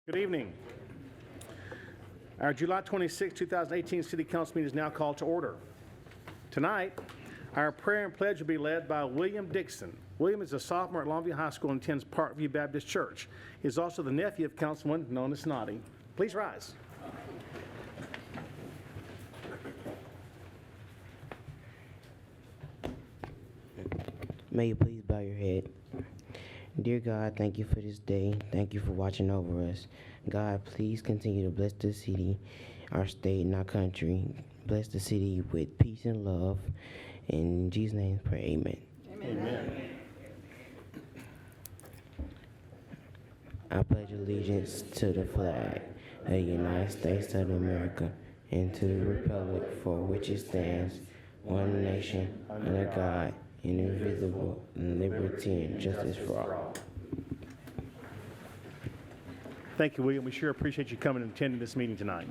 Good evening. Our July 26, 2018 City Council meeting is now called to order. Tonight, our prayer and pledge will be led by William Dixon. William is a sophomore at Longview High School and attends Parkview Baptist Church. He is also the nephew of Councilman known as Snotty. Please rise. May you please bow your head. Dear God, thank you for this day. Thank you for watching over us. God, please continue to bless the city, our state, and our country. Bless the city with peace and love. In Jesus' name, pray, amen. Amen. I pledge allegiance to the flag of the United States of America and to the republic for which it stands, one nation, under God, indivisible, and liberty and justice for all. Thank you, William. We sure appreciate you coming and attending this meeting tonight.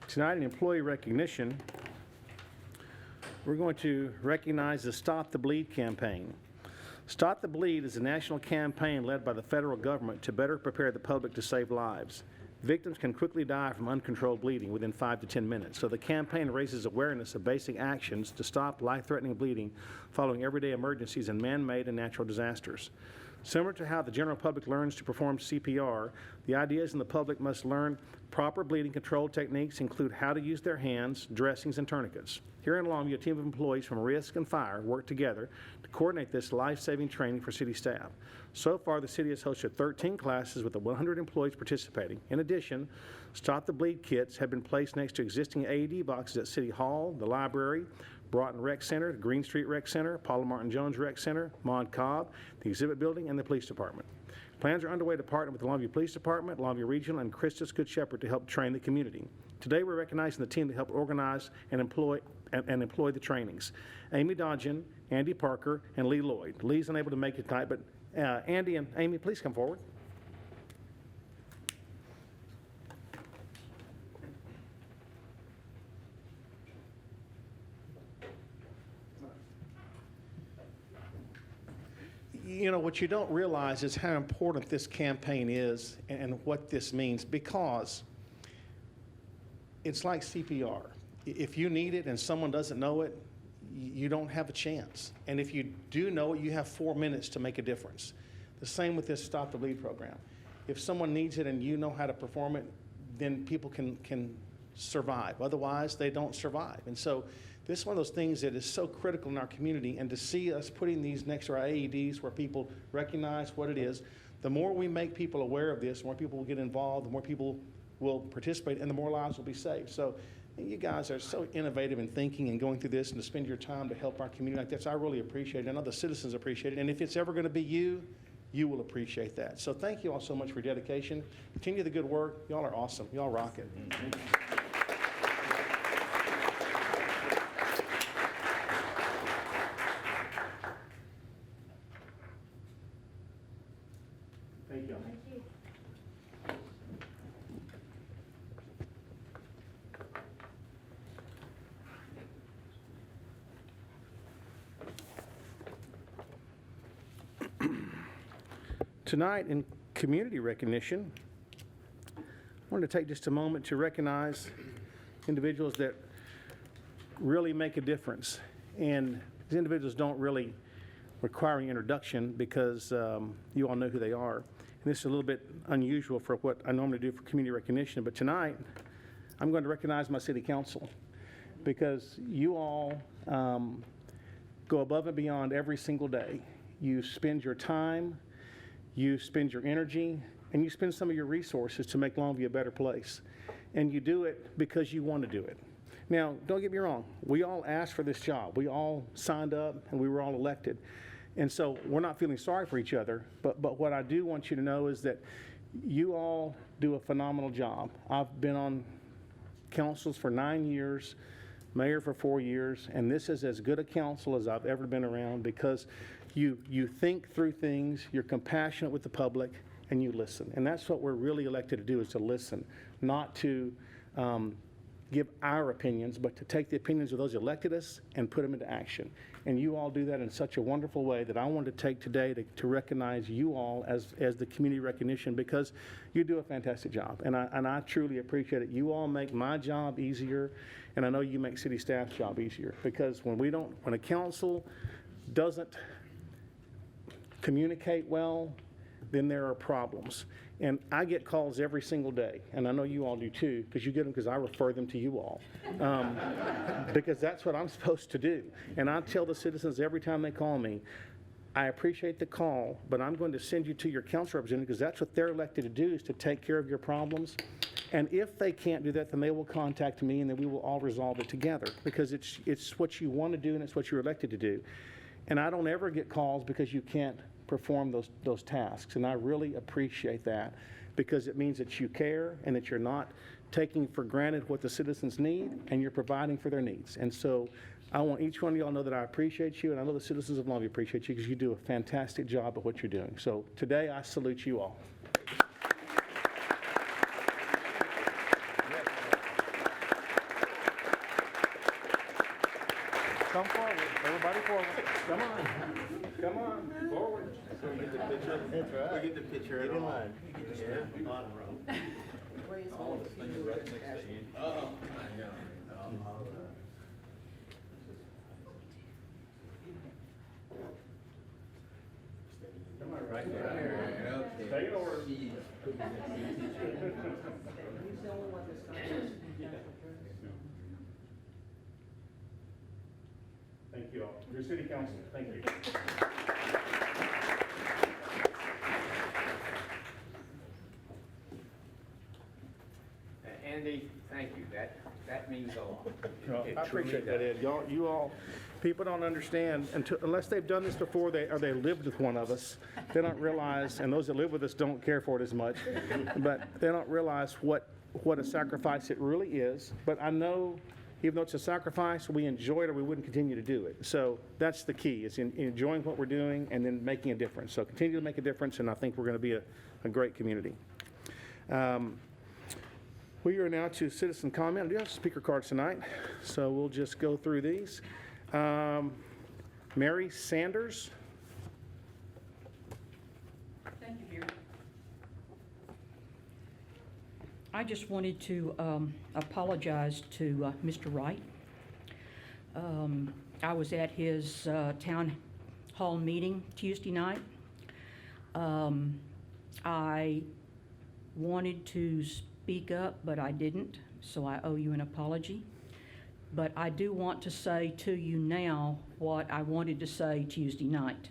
Tonight, in employee recognition, we're going to recognize the Stop the Bleed campaign. Stop the Bleed is a national campaign led by the federal government to better prepare the public to save lives. Victims can quickly die from uncontrolled bleeding within 5 to 10 minutes, so the campaign raises awareness of basic actions to stop life-threatening bleeding following everyday emergencies and man-made and natural disasters. Similar to how the general public learns to perform CPR, the idea is that the public must learn proper bleeding control techniques include how to use their hands, dressings, and tourniquets. Here in Longview, a team of employees from Risk and Fire work together to coordinate this life-saving training for city staff. So far, the city has hosted 13 classes with 100 employees participating. In addition, Stop the Bleed kits have been placed next to existing AED boxes at City Hall, the library, Broughton Rec Center, the Green Street Rec Center, Paula Martin Jones Rec Center, Mont Cobb, the Exhibit Building, and the Police Department. Plans are underway to partner with the Longview Police Department, Longview Regional, and Christus Good Shepherd to help train the community. Today, we're recognizing the team to help organize and employ the trainings. Amy Dodgen, Andy Parker, and Lee Lloyd. Lee's unable to make it tonight, but Andy and Amy, please come forward. You know, what you don't realize is how important this campaign is and what this means, because it's like CPR. If you need it and someone doesn't know it, you don't have a chance. And if you do know it, you have 4 minutes to make a difference. The same with this Stop the Bleed program. If someone needs it and you know how to perform it, then people can survive. Otherwise, they don't survive. And so this is one of those things that is so critical in our community, and to see us putting these next to our AEDs where people recognize what it is, the more we make people aware of this, the more people will get involved, the more people will participate, and the more lives will be saved. So you guys are so innovative in thinking and going through this, and to spend your time to help our community like this, I really appreciate it. I know the citizens appreciate it, and if it's ever going to be you, you will appreciate that. So thank you all so much for your dedication. Continue the good work. Y'all are awesome. Y'all rock it. Thank you. Thank you. Tonight, in community recognition, I wanted to take just a moment to recognize individuals that really make a difference. And these individuals don't really require an introduction because you all know who they are. And this is a little bit unusual for what I normally do for community recognition, but tonight I'm going to recognize my city council, because you all go above and beyond every single day. You spend your time, you spend your energy, and you spend some of your resources to make Longview a better place. And you do it because you want to do it. Now, don't get me wrong. We all asked for this job. We all signed up, and we were all elected. And so we're not feeling sorry for each other, but what I do want you to know is that you all do a phenomenal job. I've been on councils for 9 years, mayor for 4 years, and this is as good a council as I've ever been around, because you think through things, you're compassionate with the public, and you listen. And that's what we're really elected to do, is to listen, not to give our opinions, but to take the opinions of those who elected us and put them into action. And you all do that in such a wonderful way that I wanted to take today to recognize you all as the community recognition, because you do a fantastic job. And I truly appreciate it. You all make my job easier, and I know you make city staff's job easier, because when a council doesn't communicate well, then there are problems. And I get calls every single day, and I know you all do too, because you get them because I refer them to you all, because that's what I'm supposed to do. And I tell the citizens every time they call me, I appreciate the call, but I'm going to send you to your council representative, because that's what they're elected to do, is to take care of your problems. And if they can't do that, then they will contact me, and then we will all resolve it together, because it's what you want to do, and it's what you're elected to do. And I don't ever get calls because you can't perform those tasks, and I really appreciate that, because it means that you care and that you're not taking for granted what the citizens need, and you're providing for their needs. And so I want each one of y'all to know that I appreciate you, and I know the citizens of Longview appreciate you, because you do a fantastic job at what you're doing. So today I salute you all. Come forward, everybody forward. Come on, come on, forward. We get the picture. That's right. We get the picture. Get in line. Yeah. On row. All of us things right next to Andy. Oh. Come on, right there. Stay in order. Thank you all. Your city council, thank you. Andy, thank you. That means a lot. It I appreciate truly that, Ed. You all, people don't understand, unless they've done this before, or they lived with one of us, they don't realize, and those that live with us don't care for it as much, but they don't realize what a sacrifice it really is. But I know, even though it's a sacrifice, we enjoy it, or we wouldn't continue to do it. So that's the key, is in enjoying what we're doing and then making a difference. So continue to make a difference, and I think we're going to be a great community. We are now to citizen comment. I do have speaker cards tonight, so we'll just go through these. Mary Sanders. Thank you, Gary. I just wanted to apologize to Mr. Wright. I was at his town hall meeting Tuesday night. I wanted to speak up, but I didn't, so I owe you an apology. But I do want to say to you now what I wanted to say Tuesday night.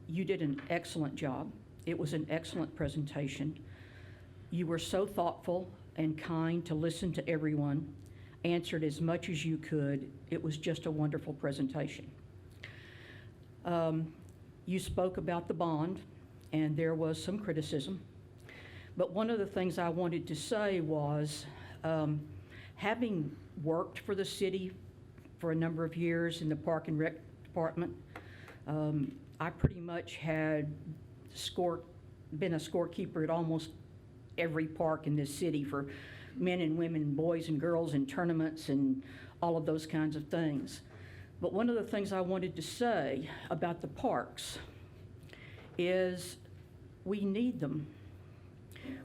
You did an excellent job. It was an excellent presentation. You were so thoughtful and kind to listen to everyone, answered as much as you could. It was just a wonderful presentation. You spoke about the bond, and there was some criticism. But one of the things I wanted to say was, having worked for the city for a number of years in the Park and Rec Department, I pretty much had been a scorekeeper at almost every park in this city for men and women, boys and girls, and tournaments and all of those kinds of things. But one of the things I wanted to say about the parks is we need them.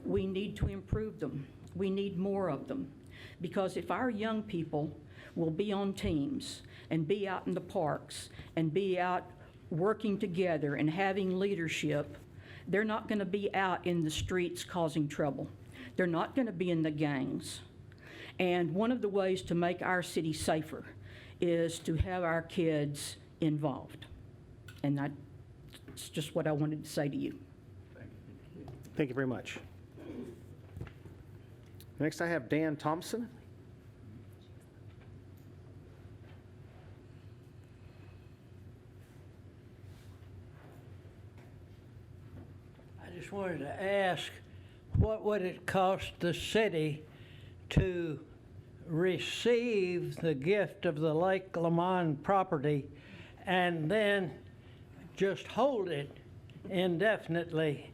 We need to improve them. We need more of them. Because if our young people will be on teams and be out in the parks and be out working together and having leadership, they're not going to be out in the streets causing trouble. They're not going to be in the gangs. And one of the ways to make our city safer is to have our kids involved. And that's just what I wanted to say to you. Thank you very much. Next, I have Dan Thompson. I just wanted to ask, what would it cost the city to receive the gift of the Lake Lamont property and then just hold it indefinitely?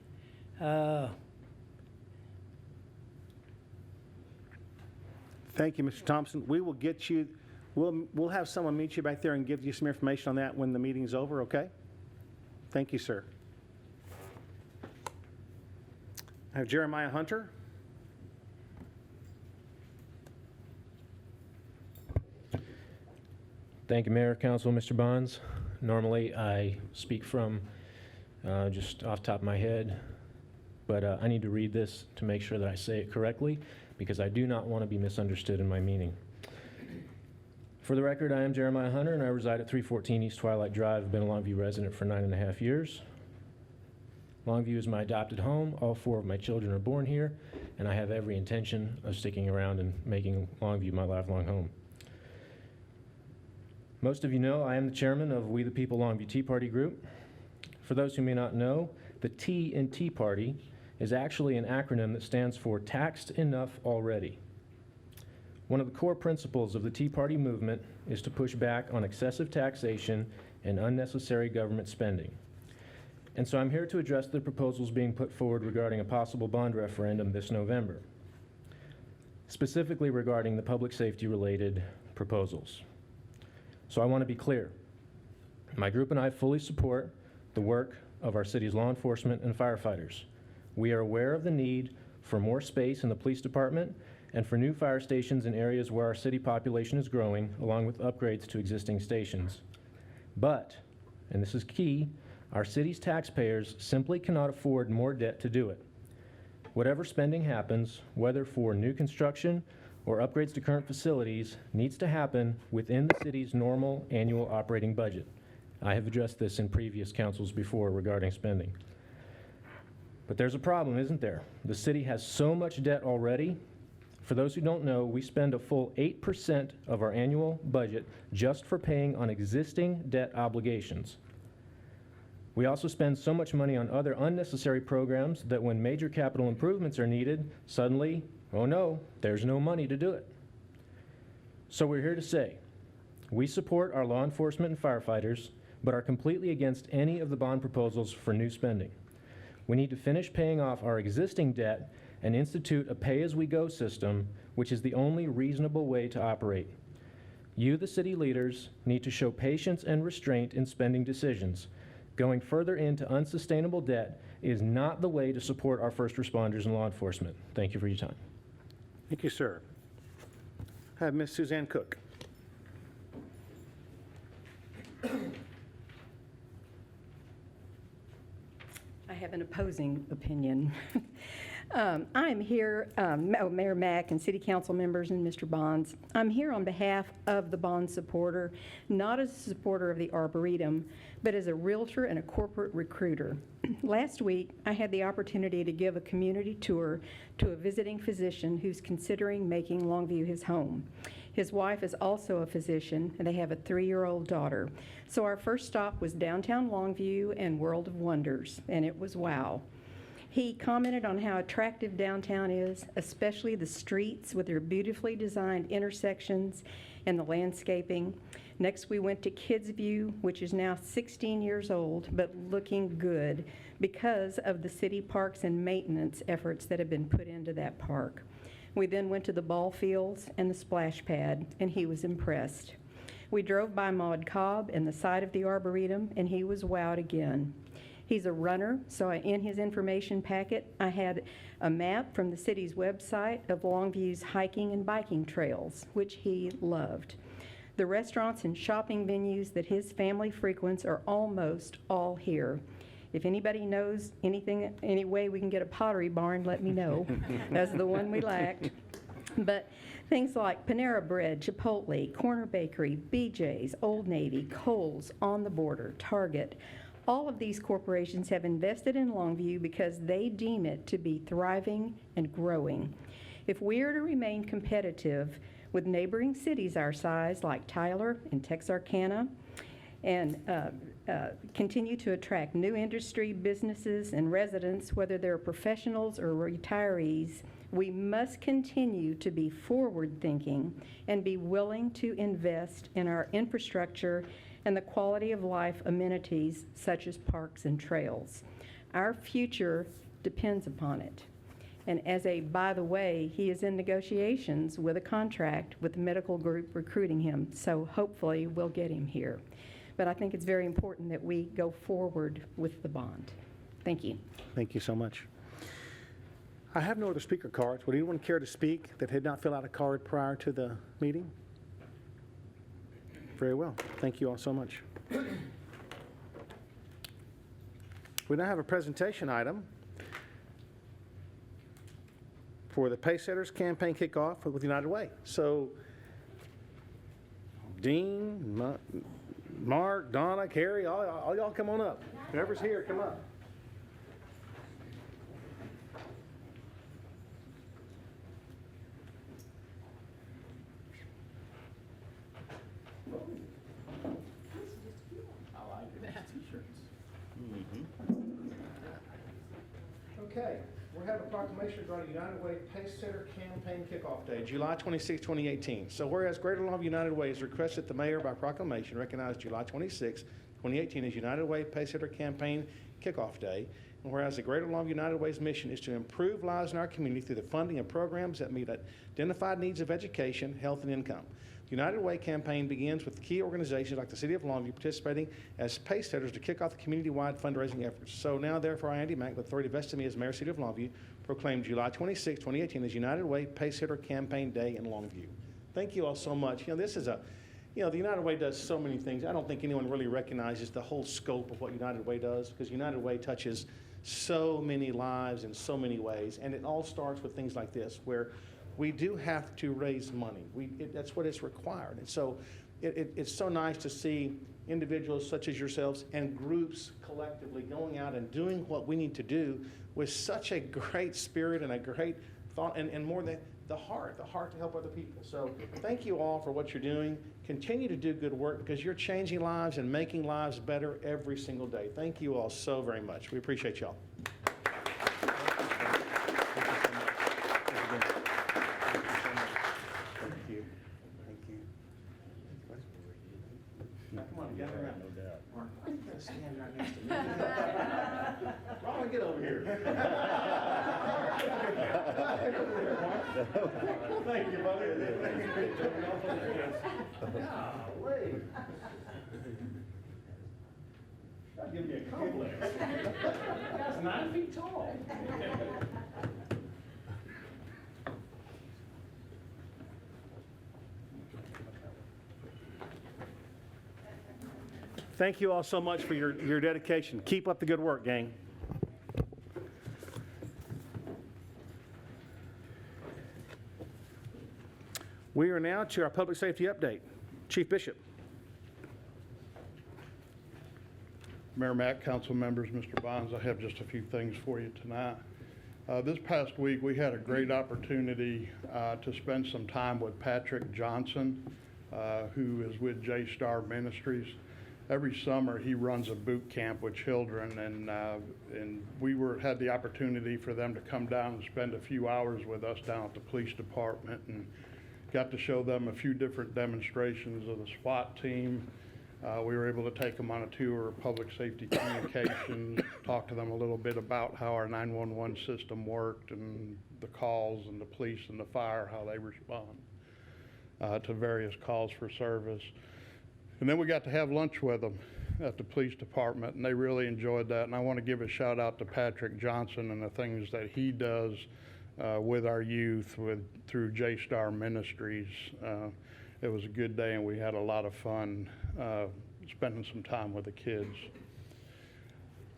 Thank you, Mr. Thompson. We will get you, we'll have someone meet you back there and give you some information on that when the meeting's over, okay? Thank you, sir. I have Jeremiah Hunter. Thank you, Mayor, Council, Mr. Bonds. Normally, I speak from just off the top of my head, but I need to read this to make sure that I say it correctly, because I do not want to be misunderstood in my meaning. For the record, I am Jeremiah Hunter, and I reside at 314 East Twilight Drive. I've been a Longview resident for 9.5 years. Longview is my adopted home. All 4 of my children are born here, and I have every intention of sticking around and making Longview my lifelong home. Most of you know I am the chairman of We the People Longview Tea Party Group. For those who may not know, the T in Tea Party is actually an acronym that stands for Taxed Enough Already. One of the core principles of the Tea Party movement is to push back on excessive taxation and unnecessary government spending. And so I'm here to address the proposals being put forward regarding a possible bond referendum this November, specifically regarding the public safety related proposals. So I want to be clear. My group and I fully support the work of our city's law enforcement and firefighters. We are aware of the need for more space in the police department and for new fire stations in areas where our city population is growing, along with upgrades to existing stations. But, and this is key, our city's taxpayers simply cannot afford more debt to do it. Whatever spending happens, whether for new construction or upgrades to current facilities, needs to happen within the city's normal annual operating budget. I have addressed this in previous councils before regarding spending. But there's a problem, isn't there? The city has so much debt already. For those who don't know, we spend a full 8% of our annual budget just for paying on existing debt obligations. We also spend so much money on other unnecessary programs that when major capital improvements are needed, suddenly, oh no, there's no money to do it. So we're here to say, we support our law enforcement and firefighters, but are completely against any of the bond proposals for new spending. We need to finish paying off our existing debt and institute a pay-as-we-go system, which is the only reasonable way to operate. You, the city leaders, need to show patience and restraint in spending decisions. Going further into unsustainable debt is not the way to support our first responders and law enforcement. Thank you for your time. Thank you, sir. I have Ms. Suzanne Cook. I have an opposing opinion. I'm here, Mayor Mack and City Council members and Mr. Bonds. I'm here on behalf of the bond supporter, not as a supporter of the Arboretum, but as a realtor and a corporate recruiter. Last week, I had the opportunity to give a community tour to a visiting physician who's considering making Longview his home. His wife is also a physician, and they have a 3-year-old daughter. So our first stop was downtown Longview and World of Wonders, and it was wow. He commented on how attractive downtown is, especially the streets with their beautifully designed intersections and the landscaping. Next, we went to Kids View, which is now 16 years old, but looking good because of the city parks and maintenance efforts that have been put into that park. We then went to the ball fields and the splash pad, and he was impressed. We drove by Maud Cobb and the side of the Arboretum, and he was wowed again. He's a runner, so in his information packet, I had a map from the city's website of Longview's hiking and biking trails, which he loved. The restaurants and shopping venues that his family frequents are almost all here. If anybody knows any way we can get a Pottery Barn, let me know. That's the one we lacked. But things like Panera Bread, Chipotle, Corner Bakery, BJ's, Old Navy, Kohl's, On the Border, Target, all of these corporations have invested in Longview because they deem it to be thriving and growing. If we are to remain competitive with neighboring cities our size, like Tyler and Texarkana, and continue to attract new industry, businesses, and residents, whether they're professionals or retirees, we must continue to be forward-thinking and be willing to invest in our infrastructure and the quality of life amenities such as parks and trails. Our future depends upon it. And as a, by the way, he is in negotiations with a contract with the medical group recruiting him. So hopefully we'll get him here. But I think it's very important that we go forward with the bond. Thank you. Thank you so much. I have no other speaker cards. Would anyone care to speak that had not filled out a card prior to the meeting? Very well. Thank you all so much. We now have a presentation item for the Pacesetters Campaign Kickoff with United Way. So, Dean, Mark, Donna, Carrie, all y'all come on up. Whoever's here, come up. Okay, we have a proclamation regarding United Way Pacesetter Campaign Kickoff Day, July 26, 2018. So whereas Greater Longview United Way has requested the mayor by proclamation recognize July 26, 2018 as United Way Pacesetter Campaign Kickoff Day, and whereas the Greater Longview United Way's mission is to improve lives in our community through the funding of programs that meet identified needs of education, health, and income. The United Way campaign begins with key organizations like the City of Longview participating as pacesetters to kick off the community-wide fundraising efforts. So now, therefore, I, Andy Mack, with authority vested in me as Mayor, City of Longview, proclaim July 26, 2018 as United Way Pacesetter Campaign Day in Longview. Thank you all so much. This is the United Way does so many things. I don't think anyone really recognizes the whole scope of what United Way does, because United Way touches so many lives in so many ways, and it all starts with things like this, where we do have to raise money. That's what is required. And so it's so nice to see individuals such as yourselves and groups collectively going out and doing what we need to do with such a great spirit and a great thought, and more than the heart to help other people. So thank you all for what you're doing. Continue to do good work, because you're changing lives and making lives better every single day. Thank you all so very much. We appreciate y'all. Stand right next to me. Ron, get over here. Thank you, buddy. Golly. That'll give me a complex. That's 9 feet tall. Thank you all so much for your dedication. Keep up the good work, gang. We are now to our public safety update. Chief Bishop. Mayor Mack, council members, Mr. Bonds, I have just a few things for you tonight. This past week, we had a great opportunity to spend some time with Patrick Johnson, who is with J-Star Ministries. Every summer, he runs a boot camp with children, and we had the opportunity for them to come down and spend a few hours with us down at the police department, and got to show them a few different demonstrations of the SWAT team. We were able to take them on a tour of public safety communications, talk to them a little bit about how our 911 system worked, and the calls, and the police and the fire, how they respond to various calls for service. And then we got to have lunch with them at the police department, and they really enjoyed that. And I want to give a shout out to Patrick Johnson and the things that he does with our youth through J-Star Ministries. It was a good day, and we had a lot of fun spending some time with the kids.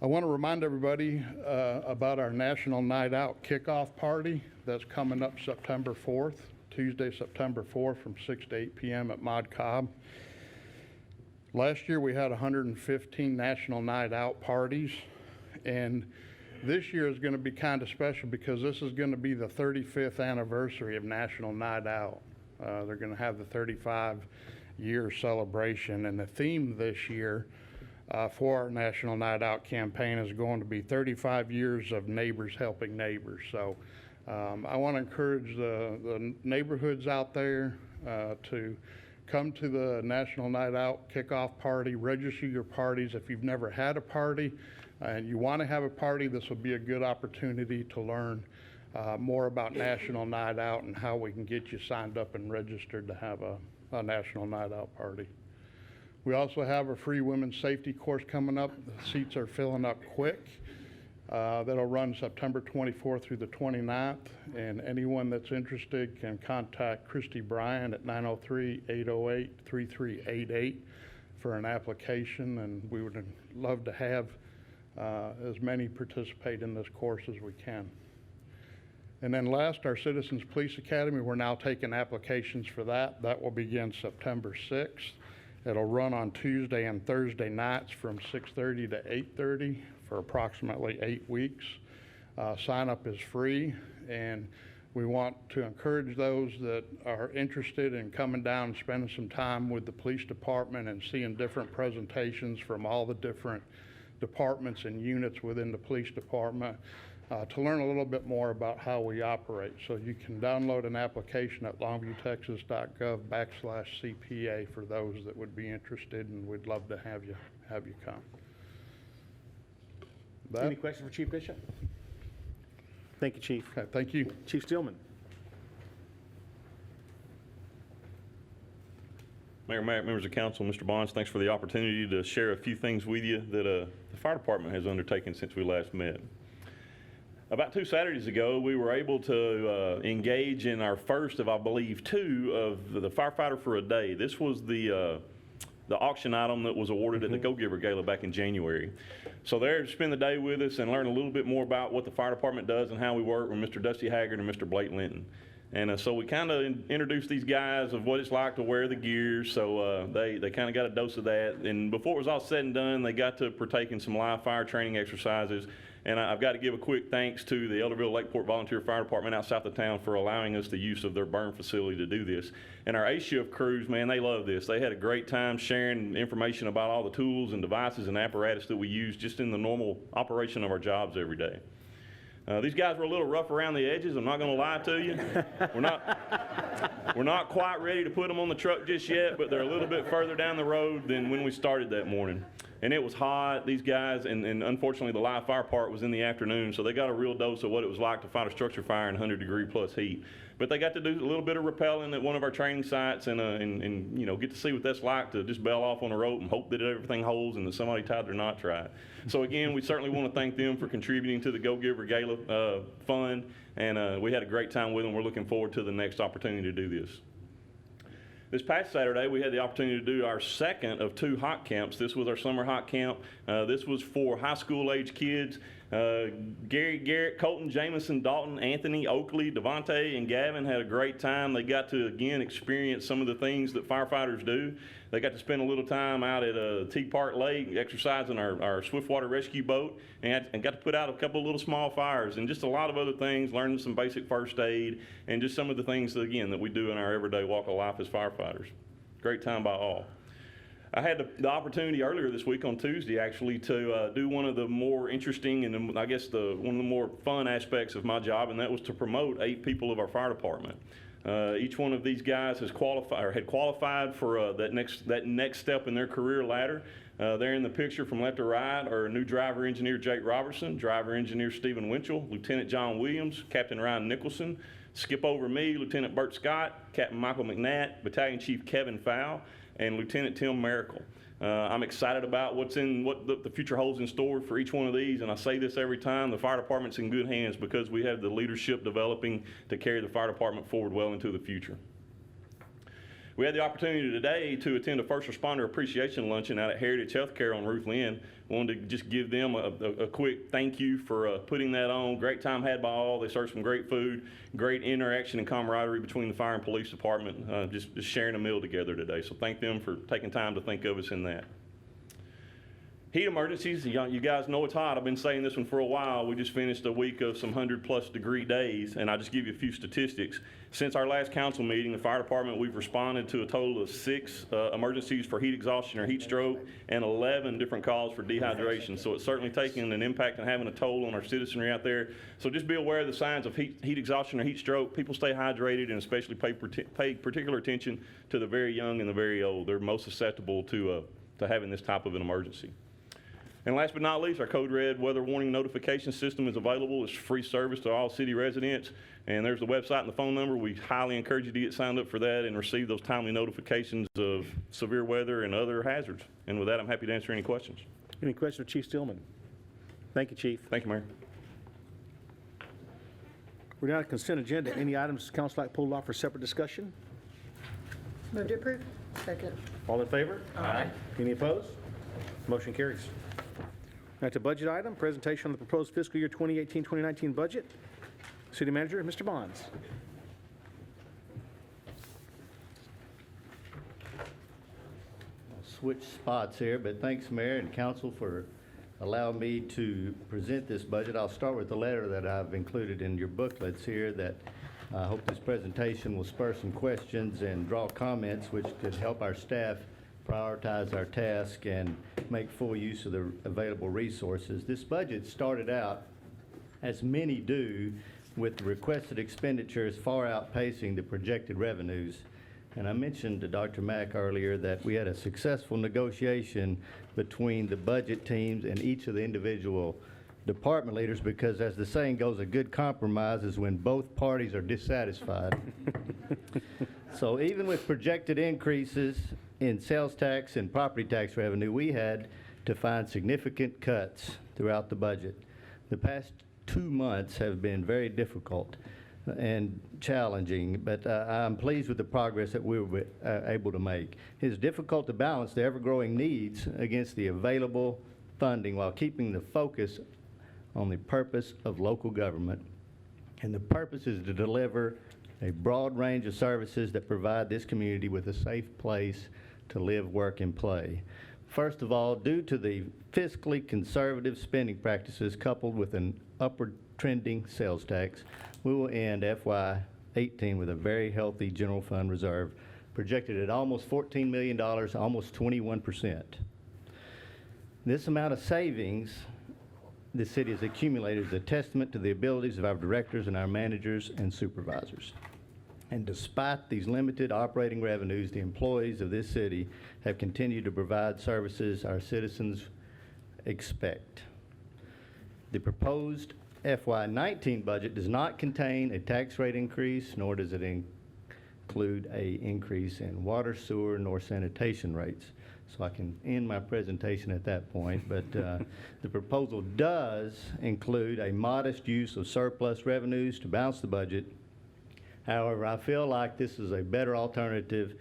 I want to remind everybody about our National Night Out Kickoff Party that's coming up September 4th, Tuesday, September 4th from 6 to 8 p.m. at Mod Cobb. Last year we had 115 National Night Out parties, and this year is going to be kind of special because this is going to be the 35th anniversary of National Night Out. They're going to have the 35-year celebration, and the theme this year for our National Night Out campaign is going to be 35 years of neighbors helping neighbors. So I want to encourage the neighborhoods out there to come to the National Night Out Kickoff Party. Register your parties. If you've never had a party and you want to have a party, this will be a good opportunity to learn more about National Night Out and how we can get you signed up and registered to have a National Night Out party. We also have a free women's safety course coming up. The seats are filling up quick. That'll run September 24th through the 29th, and anyone that's interested can contact Christy Bryan at 903-808-3388 for an application, and we would love to have as many participate in this course as we can. And then last, our Citizens Police Academy, we're now taking applications for that. That will begin September 6th. It'll run on Tuesday and Thursday nights from 6:30 to 8:30 for approximately 8 weeks. Sign up is free, and we want to encourage those that are interested in coming down and spending some time with the police department and seeing different presentations from all the different departments and units within the police department to learn a little bit more about how we operate. So you can download an application at longviewtexas.gov/CPA for those that would be interested, and we'd love to have you come. Any questions for Chief Bishop? Thank you, Chief. Okay, thank you. Chief Stillman. Mayor Mack, members of council, Mr. Bonds, thanks for the opportunity to share a few things with you that the fire department has undertaken since we last met. About 2 Saturdays ago, we were able to engage in our first of, I believe, 2 of the Firefighter for a Day. This was the auction item that was awarded at the Go Giver Gala back in January. So they're to spend the day with us and learn a little bit more about what the fire department does and how we work with Mr. Dusty Haggard and Mr. Blake Linton. And so we kind of introduced these guys of what it's like to wear the gear, so they kind of got a dose of that. And before it was all said and done, they got to partake in some live fire training exercises. And I've got to give a quick thanks to the Elderville Lakeport Volunteer Fire Department out south of town for allowing us the use of their burn facility to do this. And our A-shift crews, man, they love this. They had a great time sharing information about all the tools and devices and apparatus that we use just in the normal operation of our jobs every day. These guys were a little rough around the edges, I'm not going to lie to you. We're not quite ready to put them on the truck just yet, but they're a little bit further down the road than when we started that morning. And it was hot, these guys, and unfortunately the live fire part was in the afternoon, so they got a real dose of what it was like to fight a structure fire in 100-degree-plus heat. But they got to do a little bit of rappelling at one of our training sites and you know, get to see what that's like to just bail off on a rope and hope that everything holds and that somebody tied their knot right. So again, we certainly want to thank them for contributing to the Go Giver Gala fund, and we had a great time with them. We're looking forward to the next opportunity to do this. This past Saturday, we had the opportunity to do our second of 2 hot camps. This was our summer hot camp. This was for high school age kids. Gary, Garrett, Colton, Jamison, Dalton, Anthony, Oakley, Devontae, and Gavin had a great time. They got to, again, experience some of the things that firefighters do. They got to spend a little time out at T Park Lake exercising our swiftwater rescue boat and got to put out a couple of little small fires and just a lot of other things, learning some basic first aid and just some of the things, that, again, that we do in our everyday walk of life as firefighters. Great time by all. I had the opportunity earlier this week on Tuesday, actually, to do one of the more interesting and I guess one of the more fun aspects of my job, and that was to promote 8 people of our fire department. Each one of these guys has qualified or had qualified for that next step in their career ladder. There in the picture from left to right are new driver engineer Jake Robertson, driver engineer Stephen Winchell, Lieutenant John Williams, Captain Ryan Nicholson. Skip over me, Lieutenant Bert Scott, Captain Michael McNatt, Battalion Chief Kevin Fowl, and Lieutenant Tim Miracle. I'm excited about what the future holds in store for each one of these, and I say this every time, the fire department's in good hands because we have the leadership developing to carry the fire department forward well into the future. We had the opportunity today to attend a first responder appreciation luncheon out at Heritage Healthcare on Ruth Lynn. Wanted to just give them a quick thank you for putting that on. Great time had by all. They served some great food, great interaction and camaraderie between the fire and police department, just sharing a meal together today. So thank them for taking time to think of us in that. Heat emergencies, you guys know it's hot. I've been saying this one for a while. We just finished a week of some 100+ degree days, and I'll just give you a few statistics. Since our last council meeting, the fire department, we've responded to a total of 6 emergencies for heat exhaustion or heat stroke and 11 different calls for dehydration. So it's certainly taking an impact and having a toll on our citizenry out there. So just be aware of the signs of heat exhaustion or heat stroke. People stay hydrated and especially pay particular attention to the very young and the very old. They're most susceptible to having this type of an emergency. And last but not least, our Code Red weather warning notification system is available. It's free service to all city residents. And there's the website and the phone number. We highly encourage you to get signed up for that and receive those timely notifications of severe weather and other hazards. And with that, I'm happy to answer any questions. Any questions of Chief Stillman? Thank you, Chief. Thank you, Mayor. We're now at consent agenda. Any items council like pulled off for separate discussion? Move to approve. Second. All in favor? Aye. Any opposed? Motion carries. Now to budget item, presentation on the proposed fiscal year 2018-2019 budget. City Manager, Mr. Bonds. I'll switch spots here, but thanks, Mayor and Council, for allowing me to present this budget. I'll start with the letter that I've included in your booklets here that I hope this presentation will spur some questions and draw comments which could help our staff prioritize our task and make full use of the available resources. This budget started out, as many do, with the requested expenditures far outpacing the projected revenues. And I mentioned to Dr. Mack earlier that we had a successful negotiation between the budget teams and each of the individual department leaders, because as the saying goes, a good compromise is when both parties are dissatisfied. So even with projected increases in sales tax and property tax revenue, we had to find significant cuts throughout the budget. The past 2 months have been very difficult and challenging, but I'm pleased with the progress that we were able to make. It is difficult to balance the ever-growing needs against the available funding while keeping the focus on the purpose of local government. And the purpose is to deliver a broad range of services that provide this community with a safe place to live, work, and play. First of all, due to the fiscally conservative spending practices coupled with an upward trending sales tax, we will end FY18 with a very healthy general fund reserve, projected at almost $14 million, almost 21%. This amount of savings the city has accumulated is a testament to the abilities of our directors and our managers and supervisors. And despite these limited operating revenues, the employees of this city have continued to provide services our citizens expect. The proposed FY19 budget does not contain a tax rate increase, nor does it include an increase in water, sewer, nor sanitation rates. So I can end my presentation at that point, but the proposal does include a modest use of surplus revenues to balance the budget. However, I feel like this is a better alternative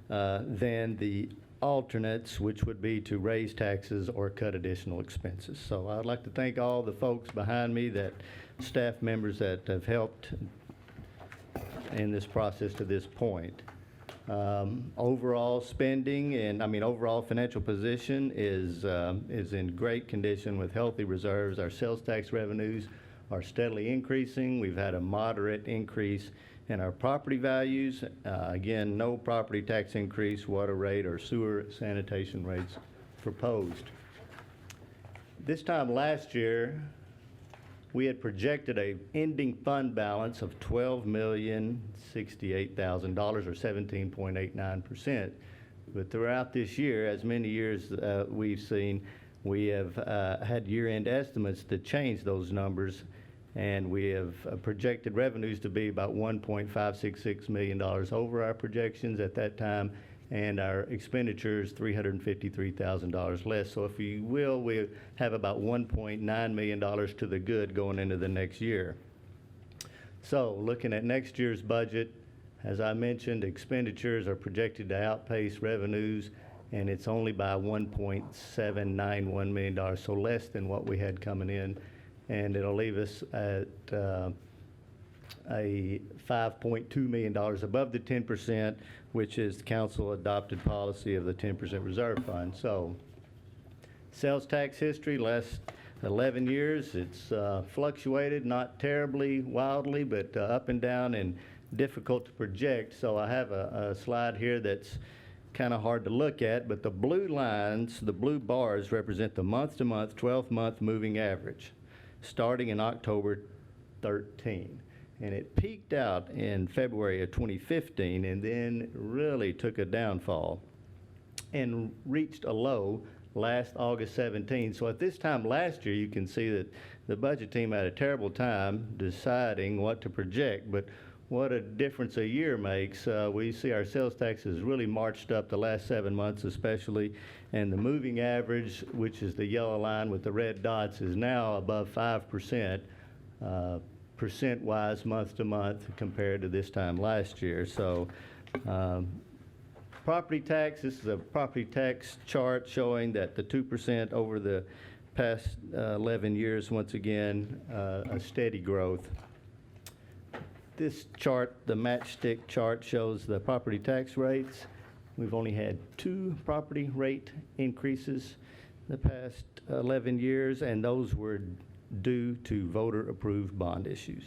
than the alternates, which would be to raise taxes or cut additional expenses. So I'd like to thank all the folks behind me, that staff members that have helped in this process to this point. Overall spending and overall financial position is in great condition with healthy reserves. Our sales tax revenues are steadily increasing. We've had a moderate increase in our property values. Again, no property tax increase, water rate, or sewer sanitation rates proposed. This time last year, we had projected a ending fund balance of $12,068,000, or 17.89%. But throughout this year, as many years we've seen, we have had year-end estimates that change those numbers, and we have projected revenues to be about $1.566 million over our projections at that time, and our expenditures $353,000 less. So if you will, we have about $1.9 million to the good going into the next year. So looking at next year's budget, as I mentioned, expenditures are projected to outpace revenues, and it's only by $1.791 million, so less than what we had coming in. And it'll leave us at a $5.2 million above the 10%, which is the council adopted policy of the 10% reserve fund. So sales tax history, last 11 years, it's fluctuated, not terribly wildly, but up and down and difficult to project. So I have a slide here that's kind of hard to look at, but the blue lines, the blue bars represent the month-to-month, 12-month moving average, starting in October 13. And it peaked out in February of 2015 and then really took a downfall and reached a low last August 17. So at this time last year, you can see that the budget team had a terrible time deciding what to project, but what a difference a year makes. We see our sales taxes really marched up the last 7 months especially, and the moving average, which is the yellow line with the red dots, is now above 5%, percent-wise month to month compared to this time last year. So property tax, this is a property tax chart showing that the 2% over the past 11 years, once again, a steady growth. This chart, the matchstick chart, shows the property tax rates. We've only had 2 property rate increases the past 11 years, and those were due to voter-approved bond issues.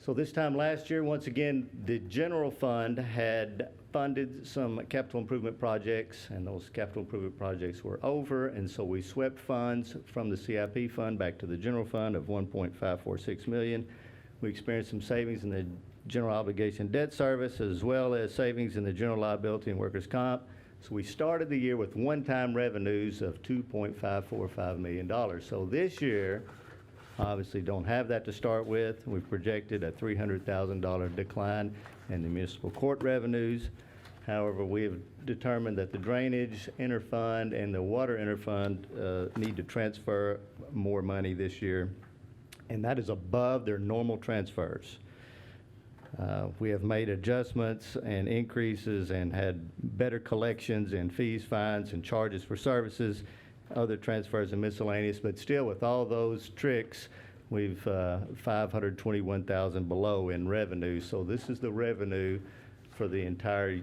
So this time last year, once again, the general fund had funded some capital improvement projects, and those capital improvement projects were over, and so we swept funds from the CIP fund back to the general fund of $1.546 million. We experienced some savings in the general obligation debt service, as well as savings in the general liability and workers' comp. So we started the year with one-time revenues of $2.545 million. So this year, obviously don't have that to start with. We've projected a $300,000 decline in the municipal court revenues. However, we have determined that the drainage interfund and the water interfund need to transfer more money this year, and that is above their normal transfers. We have made adjustments and increases and had better collections in fees, fines, and charges for services, other transfers and miscellaneous, but still with all those tricks, we've $521,000 below in revenue. So this is the revenue for the entire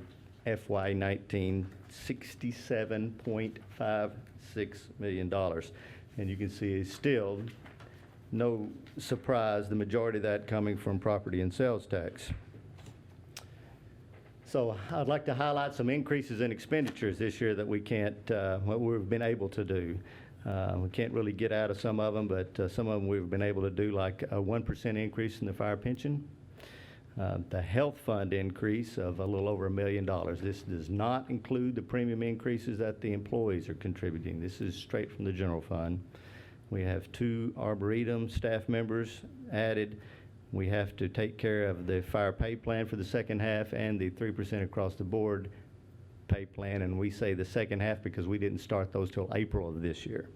FY19, $67.56 million. And you can see still, no surprise, the majority of that coming from property and sales tax. So I'd like to highlight some increases in expenditures this year that we can't, what we've been able to do. We can't really get out of some of them, but some of them we've been able to do, like a 1% increase in the fire pension. The health fund increase of a little over $1 million. This does not include the premium increases that the employees are contributing. This is straight from the general fund. We have 2 Arboretum staff members added. We have to take care of the fire pay plan for the second half and the 3% across the board pay plan, and we say the second half because we didn't start those till April of this year.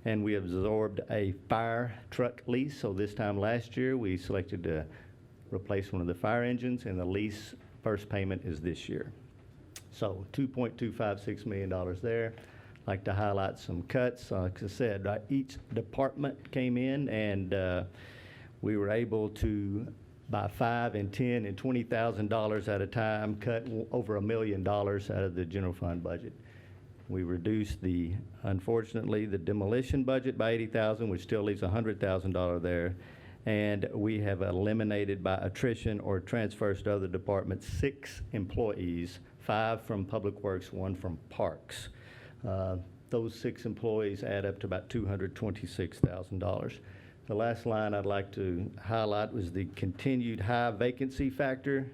And we absorbed a fire truck lease, so this time last year we selected to replace one of the fire engines, and the lease first payment is this year. So $2.256 million there. Like to highlight some cuts. Like I said, each department came in, and we were able to, by $5,000 and $10,000 and $20,000 at a time, cut over $1 million out of the general fund budget. We reduced unfortunately, the demolition budget by $80,000, which still leaves $100,000 there. And we have eliminated by attrition or transfers to other departments 6 employees, 5 from Public Works, 1 from Parks. Those 6 employees add up to about $226,000. The last line I'd like to highlight was the continued high vacancy factor.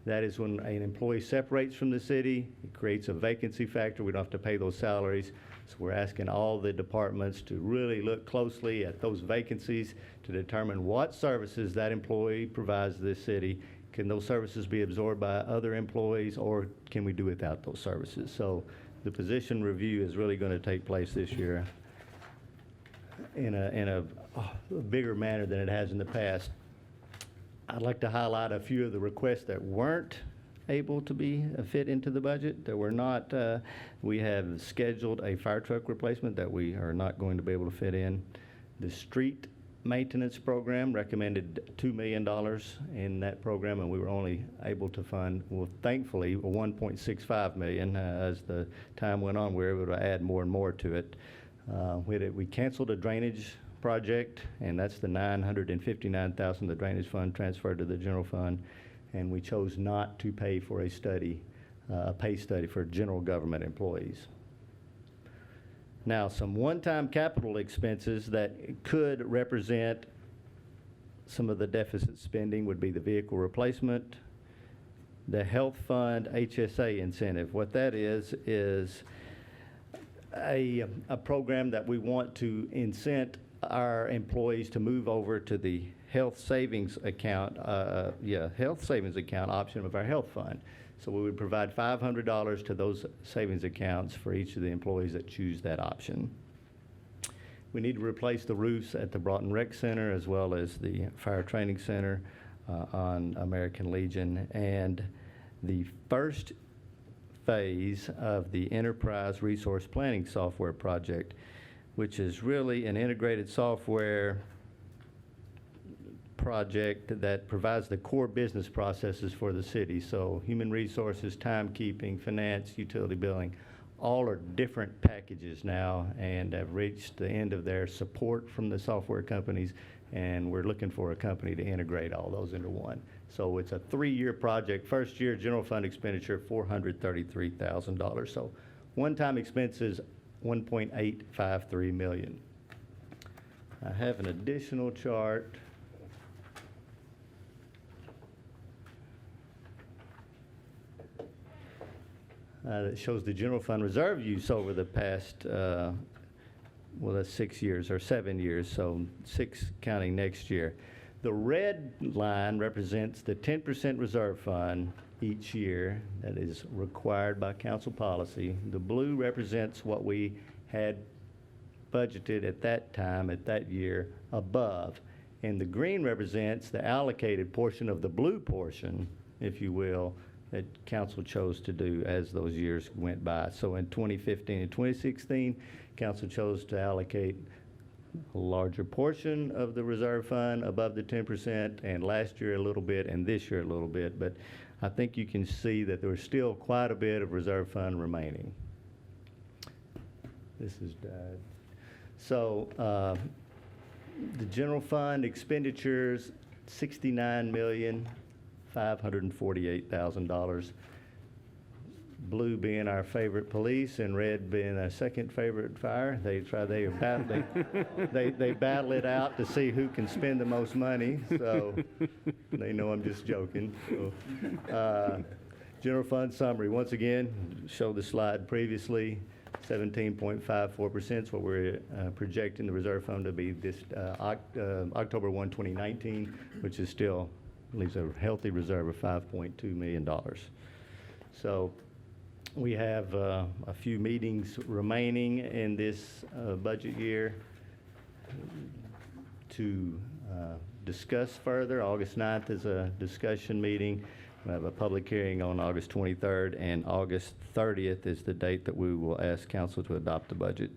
That is when an employee separates from the city, it creates a vacancy factor. We don't have to pay those salaries. So we're asking all the departments to really look closely at those vacancies to determine what services that employee provides to this city. Can those services be absorbed by other employees, or can we do without those services? So the position review is really going to take place this year in a bigger manner than it has in the past. I'd like to highlight a few of the requests that weren't able to be fit into the budget, that were not. We have scheduled a fire truck replacement that we are not going to be able to fit in. The street maintenance program recommended $2 million in that program, and we were only able to fund, well, thankfully, $1.65 million. As the time went on, we were able to add more and more to it. We canceled a drainage project, and that's the $959,000 the drainage fund transferred to the general fund, and we chose not to pay for a pay study for general government employees. Now, some one-time capital expenses that could represent some of the deficit spending would be the vehicle replacement, the health fund HSA incentive. What that is a program that we want to incent our employees to move over to the health savings account, health savings account option of our health fund. So we would provide $500 to those savings accounts for each of the employees that choose that option. We need to replace the roofs at the Broughton Rec Center as well as the Fire Training Center on American Legion. And the first phase of the Enterprise Resource Planning Software project, which is really an integrated software project that provides the core business processes for the city. So human resources, timekeeping, finance, utility billing, all are different packages now and have reached the end of their support from the software companies, and we're looking for a company to integrate all those into one. So it's a 3-year project. First year, general fund expenditure, $433,000. So one-time expenses, $1.853 million. I have an additional chart. That shows the general fund reserve use over the past, well, that's 6 years or 7 years, so 6 counting next year. The red line represents the 10% reserve fund each year that is required by council policy. The blue represents what we had budgeted at that time, at that year, above. And the green represents the allocated portion of the blue portion, if you will, that council chose to do as those years went by. So in 2015 and 2016, council chose to allocate a larger portion of the reserve fund above the 10%, and last year a little bit, and this year a little bit. But I think you can see that there's still quite a bit of reserve fund remaining. This is so the general fund expenditures, $69,548,000. Blue being our favorite police and red being our second favorite fire. They battle it out to see who can spend the most money. So they know I'm just joking. So, general fund summary. Once again, showed the slide previously. 17.54% is what we're projecting the reserve fund to be this October 1, 2019, which is still leaves a healthy reserve of $5.2 million. So we have a few meetings remaining in this budget year to discuss further. August 9th is a discussion meeting. We have a public hearing on August 23rd, and August 30th is the date that we will ask council to adopt the budget.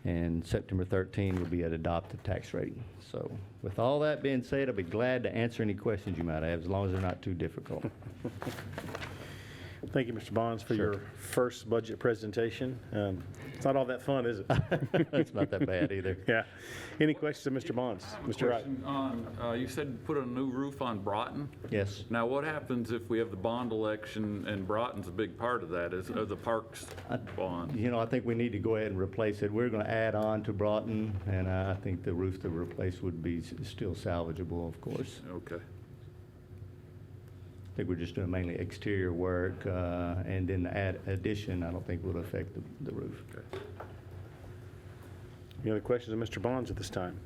And September 13th will be at adopted tax rate. So with all that being said, I'll be glad to answer any questions you might have, as long as they're not too difficult. Thank you, Mr. Bonds, for Sure. your first budget presentation. It's not all that fun, is it? It's not that bad either. Yeah. Any questions of Mr. Bonds? Mr. Wright? Question on, you said put a new roof on Broughton. Yes. Now, what happens if we have the bond election, and Broughton's a big part of that, is the parks bond? You know, I think we need to go ahead and replace it. We're going to add on to Broughton, and I think the roof to replace would be still salvageable, of course. Okay. I think we're just doing mainly exterior work, and then the addition, I don't think will affect the roof. Okay. Any other questions of Mr. Bonds at this time?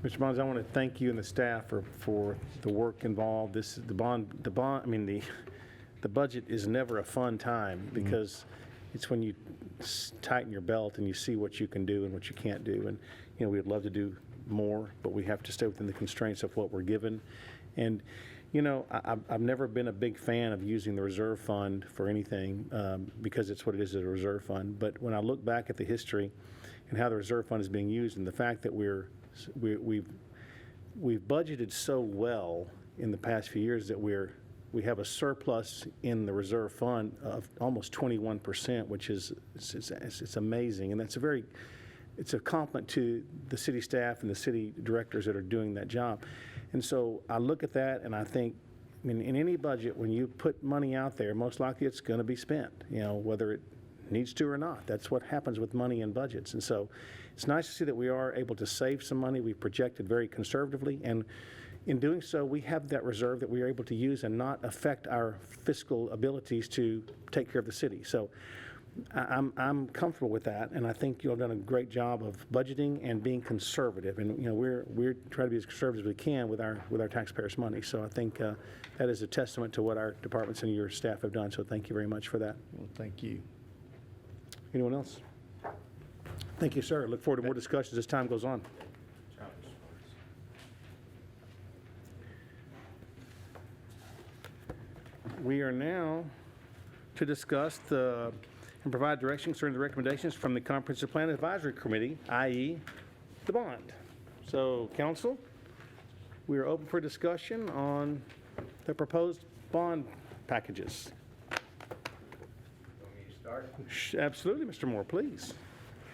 Mr. Bonds, I want to thank you and the staff for the work involved. The budget is never a fun time, because it's when you tighten your belt and you see what you can do and what you can't do. And, you know, we'd love to do more, but we have to stay within the constraints of what we're given. And, you know, I've never been a big fan of using the reserve fund for anything, because it's what it is, a reserve fund. But when I look back at the history and how the reserve fund is being used, and the fact that we've budgeted so well in the past few years that we have a surplus in the reserve fund of almost 21%, which is it's amazing. And it's a compliment to the city staff and the city directors that are doing that job. And so I look at that and I think, I mean, in any budget, when you put money out there, most likely it's going to be spent, you know, whether it needs to or not. That's what happens with money in budgets. And so it's nice to see that we are able to save some money. We projected very conservatively, and in doing so, we have that reserve that we are able to use and not affect our fiscal abilities to take care of the city. So I'm comfortable with that, and I think you've done a great job of budgeting and being conservative. And, we're trying to be as conservative as we can with our taxpayers' money. So I think that is a testament to what our departments and your staff have done. So thank you very much for that. Well, thank you. Anyone else? Thank you, sir. Look forward to more discussions as time goes on. We are now to discuss and provide direction concerning the recommendations from the Comprehensive Plan Advisory Committee, i.e. the bond. So, council, we are open for discussion on the proposed bond packages. Want me to start? Absolutely, Mr. Moore, please.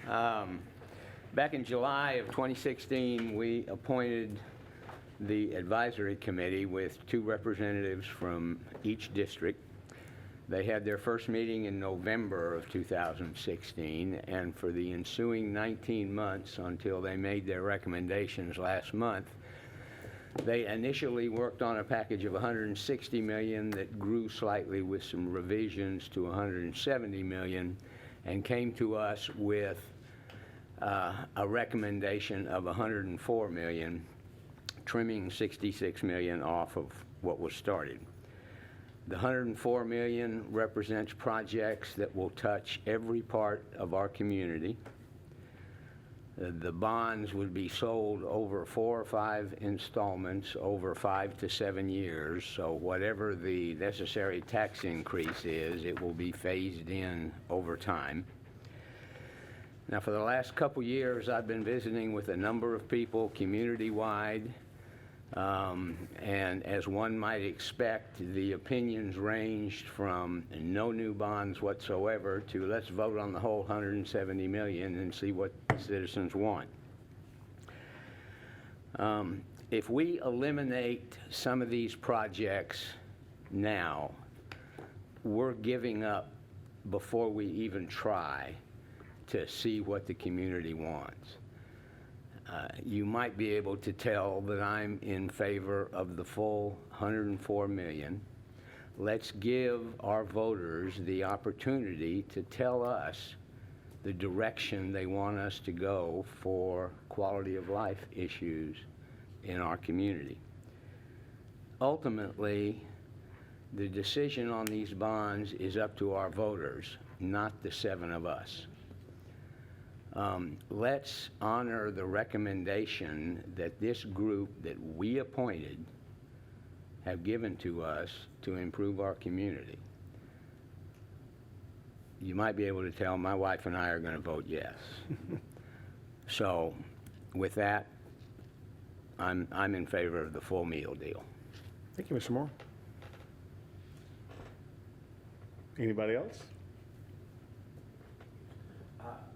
Back in July of 2016, we appointed the advisory committee with 2 representatives from each district. They had their first meeting in November of 2016, and for the ensuing 19 months until they made their recommendations last month, they initially worked on a package of $160 million that grew slightly with some revisions to $170 million, and came to us with a recommendation of $104 million, trimming $66 million off of what was started. The $104 million represents projects that will touch every part of our community. The bonds would be sold over 4 or 5 installments over 5 to 7 years. So whatever the necessary tax increase is, it will be phased in over time. Now, for the last couple years, I've been visiting with a number of people community-wide. And as one might expect, the opinions ranged from no new bonds whatsoever to let's vote on the whole $170 million and see what citizens want. If we eliminate some of these projects now, we're giving up before we even try to see what the community wants. You might be able to tell that I'm in favor of the full $104 million. Let's give our voters the opportunity to tell us the direction they want us to go for quality of life issues in our community. Ultimately, the decision on these bonds is up to our voters, not the 7 of us. Let's honor the recommendation that this group that we appointed have given to us to improve our community. You might be able to tell my wife and I are going to vote yes. So with that, I'm in favor of the full meal deal. Thank you, Mr. Moore. Anybody else?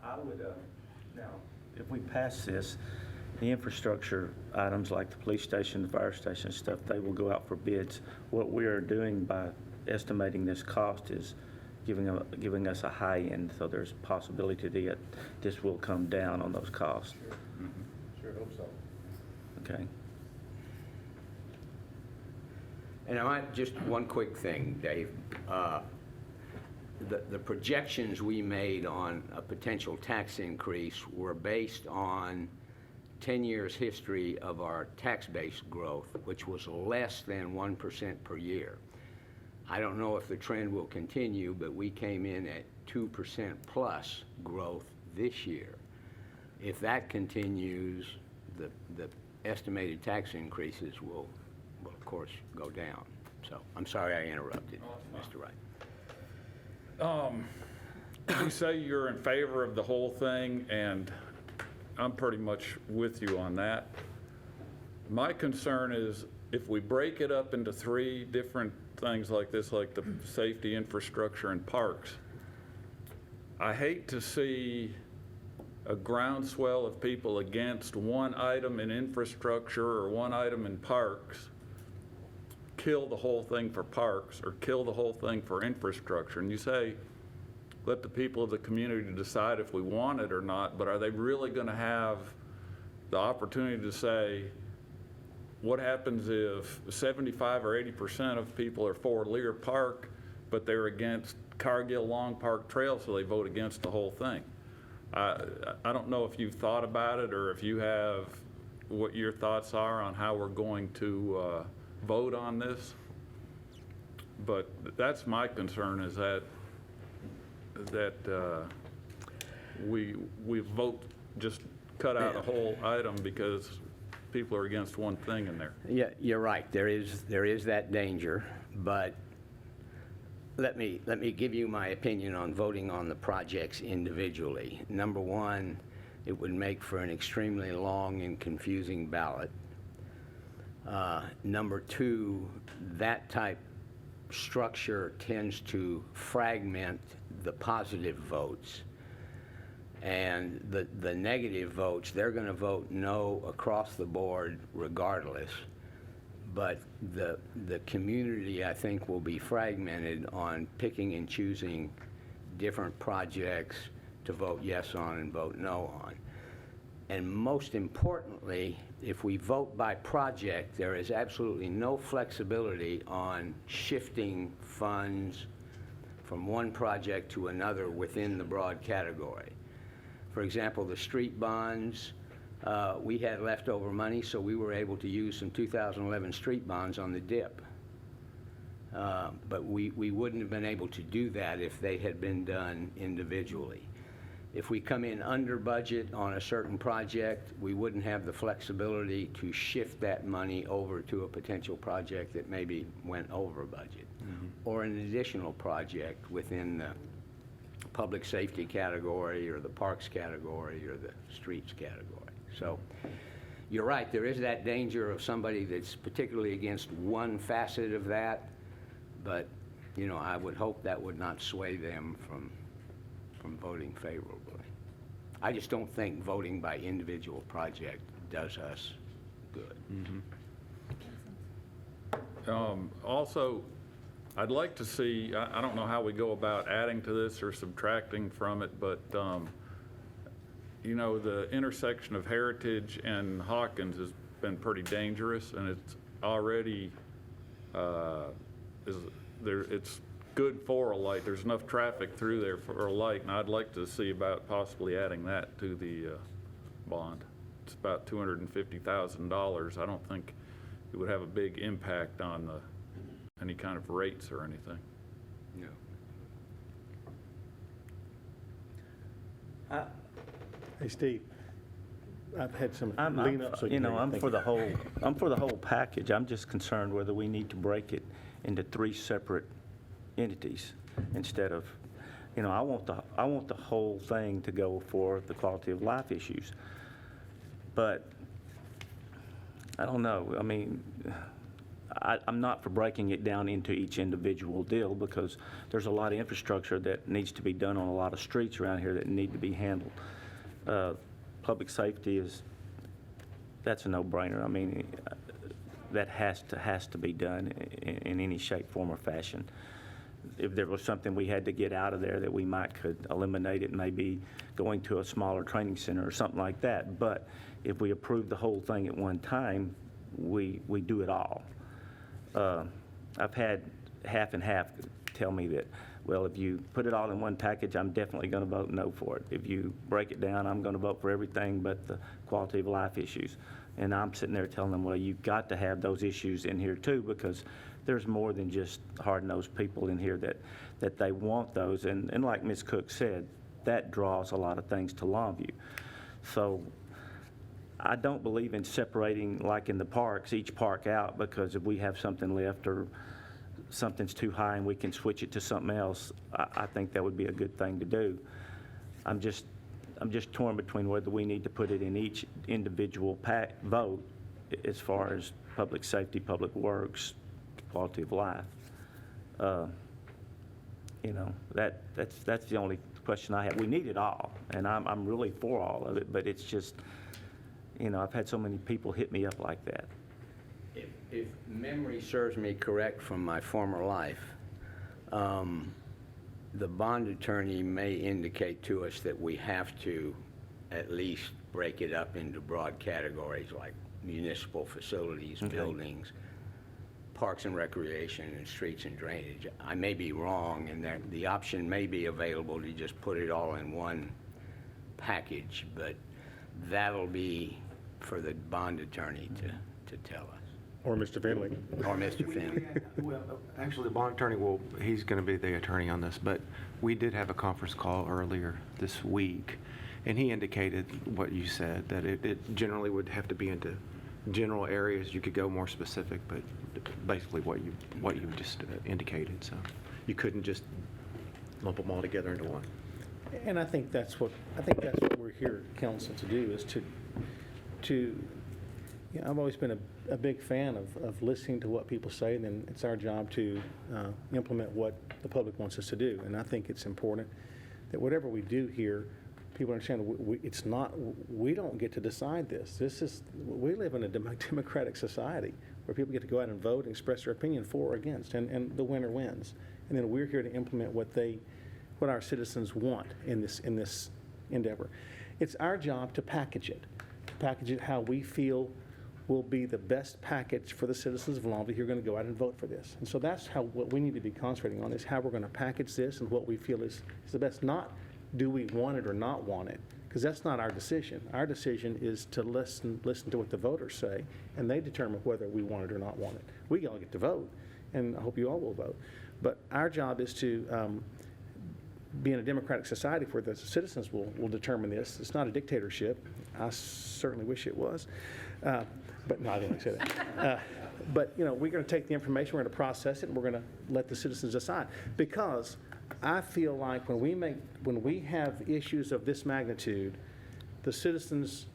I would, now, if we pass this, the infrastructure items like the police station, the fire station stuff, they will go out for bids. What we are doing by estimating this cost is giving us a high end, so there's a possibility that this will come down on those costs. Sure hope so. Okay. And I might, just one quick thing, Dave. The projections we made on a potential tax increase were based on 10 years' history of our tax-based growth, which was less than 1% per year. I don't know if the trend will continue, but we came in at 2% plus growth this year. If that continues, the estimated tax increases will of course go down. So I'm sorry I interrupted, Mr. Wright. You say you're in favor of the whole thing, and I'm pretty much with you on that. My concern is if we break it up into 3 different things like this, like the safety, infrastructure, and parks, I hate to see a groundswell of people against one item in infrastructure or one item in parks kill the whole thing for parks or kill the whole thing for infrastructure. And you say, let the people of the community decide if we want it or not, but are they really going to have the opportunity to say, what happens if 75 or 80% of people are for Lear Park, but they're against Cargill Long Park Trail, so they vote against the whole thing. I don't know if you've thought about it or if you have what your thoughts are on how we're going to vote on this. But that's my concern, is that we vote, just cut out a whole item because people are against one thing in there. Yeah, you're right. There is that danger, but let me give you my opinion on voting on the projects individually. Number one, it would make for an extremely long and confusing ballot. Number two, that type structure tends to fragment the positive votes. And the negative votes, they're going to vote no across the board regardless. But the community, I think, will be fragmented on picking and choosing different projects to vote yes on and vote no on. And most importantly, if we vote by project, there is absolutely no flexibility on shifting funds from one project to another within the broad category. For example, the street bonds, we had leftover money, so we were able to use some 2011 street bonds on the dip. But we wouldn't have been able to do that if they had been done individually. If we come in under budget on a certain project, we wouldn't have the flexibility to shift that money over to a potential project that maybe went over budget, or an additional project within the public safety category or the parks category or the streets category. So you're right, there is that danger of somebody that's particularly against one facet of that, but I would hope that would not sway them from voting favorably. I just don't think voting by individual project does us good. Also, I'd like to see, I don't know how we go about adding to this or subtracting from it, but the intersection of Heritage and Hawkins has been pretty dangerous, and it's already it's good for a light. There's enough traffic through there for a light, and I'd like to see about possibly adding that to the bond. It's about $250,000. I don't think it would have a big impact on any kind of rates or anything. No. Hey, Steve, I've had some I'm lean up. for the whole package. I'm just concerned whether we need to break it into three separate entities instead of, I want the whole thing to go for the quality of life issues. But I don't know. I mean, I'm not for breaking it down into each individual deal, because there's a lot of infrastructure that needs to be done on a lot of streets around here that need to be handled. Public safety that's a no-brainer. I mean, that has to be done in any shape, form, or fashion. If there was something we had to get out of there that we could eliminate it, maybe going to a smaller training center or something like that. But if we approve the whole thing at one time, we do it all. I've had half and half tell me that, well, if you put it all in one package, I'm definitely going to vote no for it. If you break it down, I'm going to vote for everything but the quality of life issues. And I'm sitting there telling them, well, you've got to have those issues in here too, because there's more than just hard-nosed people in here that they want those. And like Ms. Cook said, that draws a lot of things to Longview. So I don't believe in separating, like in the parks, each park out, because if we have something left or something's too high and we can switch it to something else, I think that would be a good thing to do. I'm just torn between whether we need to put it in each individual vote as far as public safety, public works, quality of life. That's the only question I have. We need it all, and I'm really for all of it, but it's just, I've had so many people hit me up like that. If memory serves me correct from my former life, the bond attorney may indicate to us that we have to at least break it up into broad categories like municipal facilities, buildings, Parks and Recreation and Streets and Drainage. I may be wrong, and that the option may be available to just put it all in one package, but that'll be for the bond attorney to tell us, Or Mr. Finley. or Mr. Finley. Well, actually, the bond attorney he's going to be the attorney on this, but we did have a conference call earlier this week, and he indicated what you said, that it generally would have to be into general areas. You could go more specific, but basically what you just indicated. So you couldn't just lump them all together into one. And I think that's what we're here, council, to do, is to you know, I've always been a big fan of listening to what people say, and then it's our job to implement what the public wants us to do. And I think it's important that whatever we do here, people understand we don't get to decide this. We live in a democratic society where people get to go out and vote and express their opinion for or against, and the winner wins. And then we're here to implement what our citizens want in this endeavor. It's our job to package it how we feel will be the best package for the citizens of Longview who are going to go out and vote for this. And so that's what we need to be concentrating on, is how we're going to package this and what we feel is the best. Not do we want it or not want it, because that's not our decision. Our decision is to listen to what the voters say, and they determine whether we want it or not want it. We all get to vote, and I hope you all will vote. But our job is to be in a democratic society where the citizens will determine this. It's not a dictatorship. I certainly wish it was. But no, I didn't say that. But, you know, we're going to take the information, we're going to process it, and we're going to let the citizens decide. Because I feel like when we have issues of this magnitude, the citizens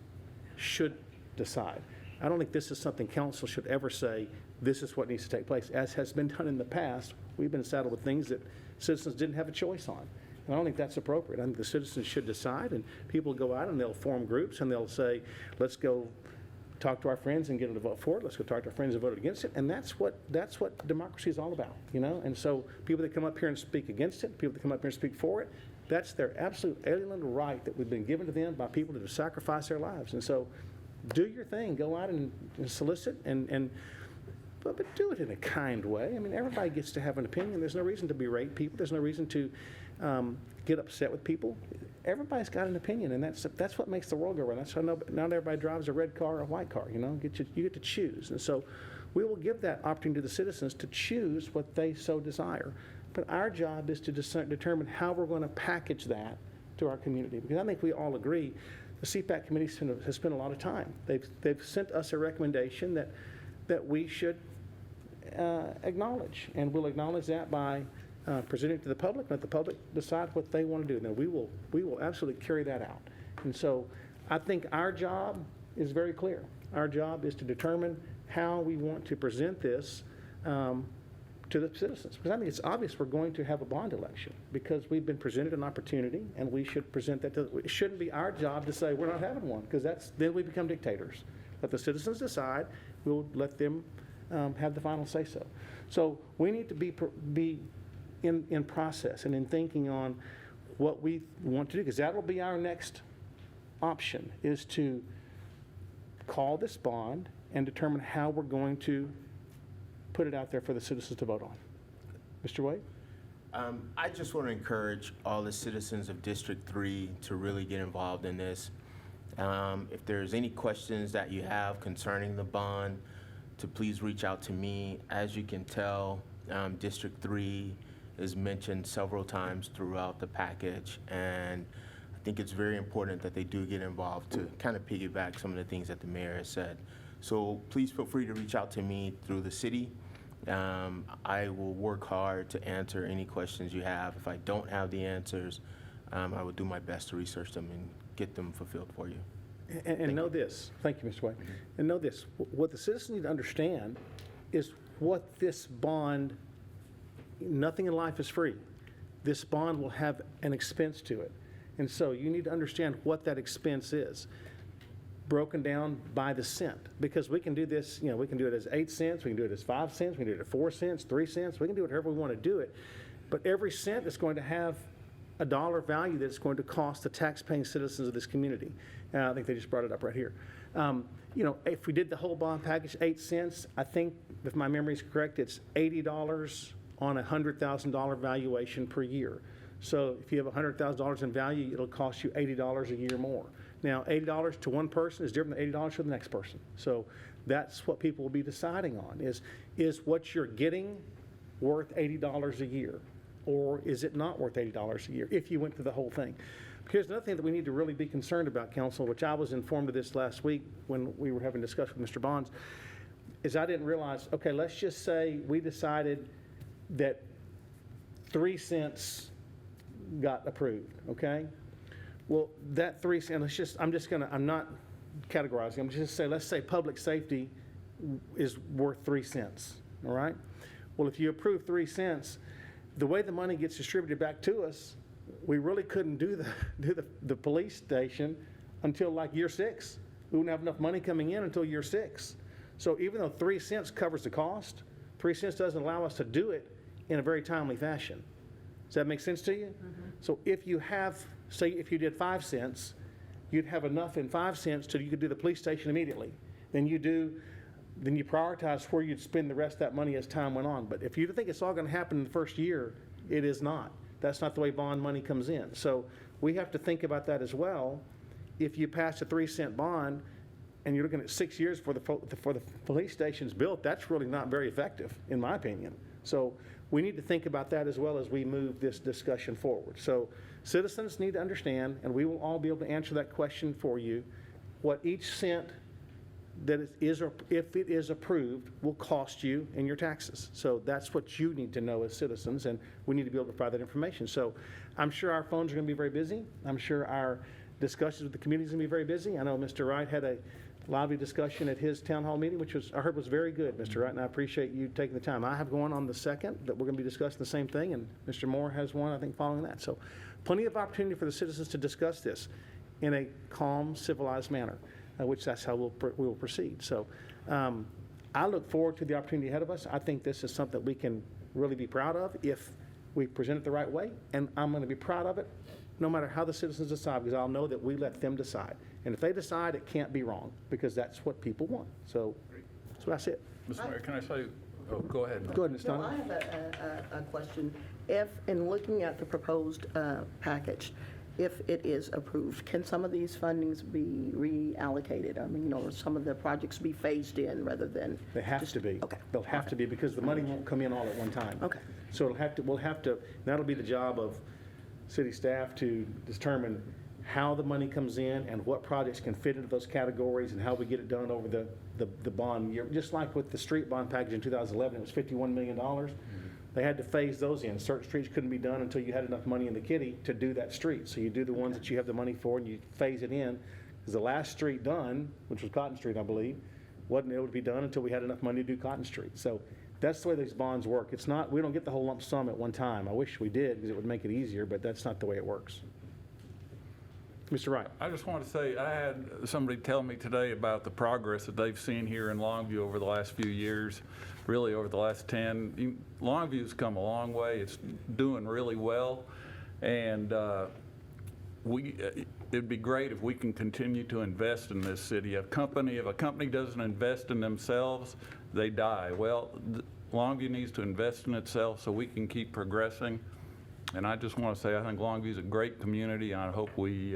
should decide. I don't think this is something council should ever say, this is what needs to take place. As has been done in the past, we've been saddled with things that citizens didn't have a choice on. And I don't think that's appropriate. I think the citizens should decide, and people go out and they'll form groups and they'll say, let's go talk to our friends and get them to vote for it. Let's go talk to our friends and vote against it. And that's what democracy is all about, you know? And so people that come up here and speak against it, people that come up here and speak for it, that's their absolute alien right that we've been given to them by people that have sacrificed their lives. And so do your thing. Go out and solicit but do it in a kind way. I mean, everybody gets to have an opinion. There's no reason to berate people. There's no reason to get upset with people. Everybody's got an opinion, and that's what makes the world go round. That's how not everybody drives a red car or a white car. You know, you get to choose, and so we will give that opportunity to the citizens to choose what they so desire. But our job is to determine how we're going to package that to our community, because I think we all agree. The CPAC committee has spent a lot of time. They've sent us a recommendation that we should acknowledge, and we'll acknowledge that by presenting it to the public, and let the public decide what they want to do. Then we will absolutely carry that out. And so I think our job is very clear. Our job is to determine how we want to present this to the citizens. Because I think it's obvious we're going to have a bond election, because we've been presented an opportunity, and we should present that to it shouldn't be our job to say we're not having one, because then we become dictators. Let the citizens decide. We'll let them have the final say-so. So we need to be in process and in thinking on what we want to do, because that will be our next option, is to call this bond and determine how we're going to put it out there for the citizens to vote on. Mr. Wade? I just want to encourage all the citizens of District 3 to really get involved in this. If there's any questions that you have concerning the bond, to please reach out to me. As you can tell, District 3 is mentioned several times throughout the package, and I think it's very important that they do get involved to kind of piggyback some of the things that the mayor has said. So please feel free to reach out to me through the city. I will work hard to answer any questions you have. If I don't have the answers, I will do my best to research them and get them fulfilled for you. And know this, thank you, Mr. Wade, and know this, what the citizens need to understand is what this bond, nothing in life is free. This bond will have an expense to it. And so you need to understand what that expense is, broken down by the cent, because we can do this, you know, we can do it as 8 cents, we can do it as 5 cents, we can do it at 4 cents, 3 cents, we can do it however we want to do it. But every cent is going to have a dollar value that it's going to cost the tax-paying citizens of this community. And I think they just brought it up right here. You know, if we did the whole bond package, 8 cents, I think, if my memory is correct, it's $80 on a $100,000 valuation per year. So if you have $100,000 in value, it'll cost you $80 a year more. Now, $80 to one person is different than $80 to the next person. So that's what people will be deciding on, is what you're getting worth $80 a year? Or is it not worth $80 a year if you went through the whole thing? Here's another thing that we need to really be concerned about, council, which I was informed of this last week when we were having a discussion with Mr. Bonds, is I didn't realize, okay, let's just say we decided that 3 cents got approved, okay? Well, that 3 cents, I'm not categorizing, I'm just saying, let's say public safety is worth 3 cents, all right? Well, if you approve 3 cents, the way the money gets distributed back to us, we really couldn't do the police station until like year 6. We wouldn't have enough money coming in until year 6. So even though 3 cents covers the cost, 3 cents doesn't allow us to do it in a very timely fashion. Does that make sense to you? Mm-hmm. So if you have, say if you did 5 cents, you'd have enough in 5 cents till you could do the police station immediately. Then you prioritize where you'd spend the rest of that money as time went on. But if you think it's all going to happen in the first year, it is not. That's not the way bond money comes in. So we have to think about that as well. If you pass a 3 cent bond and you're looking at 6 years for the police station's built, that's really not very effective, in my opinion. So we need to think about that as well as we move this discussion forward. So citizens need to understand, and we will all be able to answer that question for you, what each cent that if it is approved, will cost you in your taxes. So that's what you need to know as citizens, and we need to be able to provide that information. So I'm sure our phones are going to be very busy. I'm sure our discussions with the community is going to be very busy. I know Mr. Wright had a lively discussion at his town hall meeting, which I heard was very good, Mr. Wright, and I appreciate you taking the time. I have one on the 2nd that we're going to be discussing the same thing, and Mr. Moore has one, I think, following that. So plenty of opportunity for the citizens to discuss this in a calm, civilized manner, which that's how we will proceed. So I look forward to the opportunity ahead of us. I think this is something that we can really be proud of if we present it the right way, and I'm going to be proud of it no matter how the citizens decide, because I'll know that we let them decide. And if they decide, it can't be wrong, because that's what people want. So that's it. Mr. Mayor, can I say, oh, go ahead. Go ahead, Ms. No, Donna. I have a question. If, in looking at the proposed package, if it is approved, can some of these fundings be reallocated? I mean, some of the projects be phased in rather than They have to be. Okay. They'll have to be, because the money won't come in all at one time. Okay. So we'll have to, that'll be the job of city staff to determine how the money comes in and what projects can fit into those categories and how we get it done over the bond year. Just like with the street bond package in 2011, it was $51 million. They had to phase those in. Certain streets couldn't be done until you had enough money in the kitty to do that street. So you do the ones that you have the money for and you phase it in. Because the last street done, which was Cotton Street, I believe, wasn't able to be done until we had enough money to do Cotton Street. So that's the way these bonds work. It's not, we don't get the whole lump sum at one time. I wish we did, because it would make it easier, but that's not the way it works. Mr. Wright. I just want to say, I had somebody tell me today about the progress that they've seen here in Longview over the last few years, really over the last 10. Longview's come a long way. It's doing really well. And it'd be great if we can continue to invest in this city. If a company doesn't invest in themselves, they die. Well, Longview needs to invest in itself so we can keep progressing. And I just want to say, I think Longview's a great community, and I hope we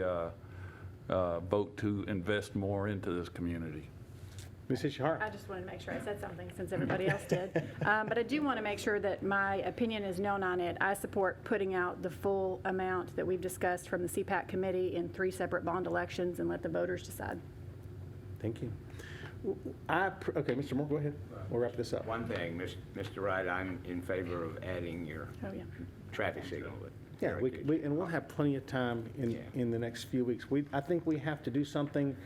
vote to invest more into this community. Ms. Ishihara. I just wanted to make sure I said something since everybody else did. But I do want to make sure that my opinion is known on it. I support putting out the full amount that we've discussed from the CPAC committee in 3 separate bond elections and let the voters decide. Thank you. Okay, Mr. Moore, go ahead. We'll wrap this up. One thing, Mr. Wright, I'm in favor of adding your traffic signal. Yeah, and we'll have plenty of time in the next few weeks. I think we have to do something.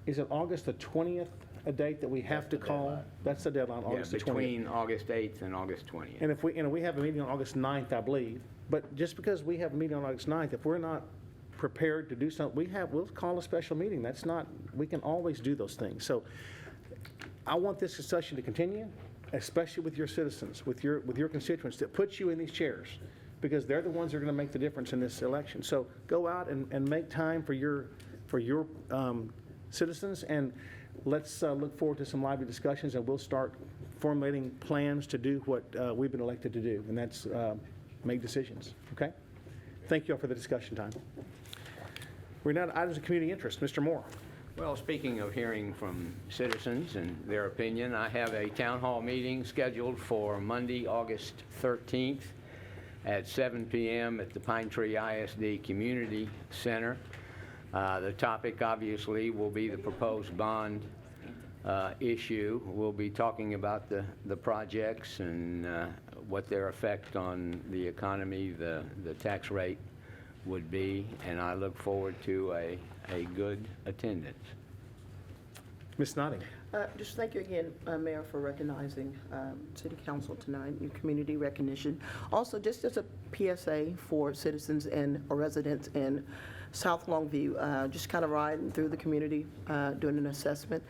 Is it August the 20th, a date that we have to call? That's the deadline, August the 20th. Between August 8th and August 20th. And if we have a meeting on August 9th, I believe, but just because we have a meeting on August 9th, if we're not prepared to do something, we'll call a special meeting. We can always do those things. So I want this discussion to continue, especially with your citizens, with your constituents that put you in these chairs. because they're the ones that are going to make the difference in this election. So go out and make time for your citizens, and let's look forward to some lively discussions, and we'll start formulating plans to do what we've been elected to do, and that's make decisions, okay? Thank you all for the discussion time. We're now to items of community interest. Mr. Moore. Well, speaking of hearing from citizens and their opinion, I have a town hall meeting scheduled for Monday, August 13th at 7 p.m. at the Pine Tree ISD Community Center. The topic, obviously, will be the proposed bond issue. We'll be talking about the projects and what their effect on the economy, the tax rate would be, and I look forward to a good attendance. Ms. Notting. Just thank you again, Mayor, for recognizing City Council tonight, your community recognition. Also, just as a PSA for citizens and residents in South Longview, just kind of riding through the community, doing an assessment.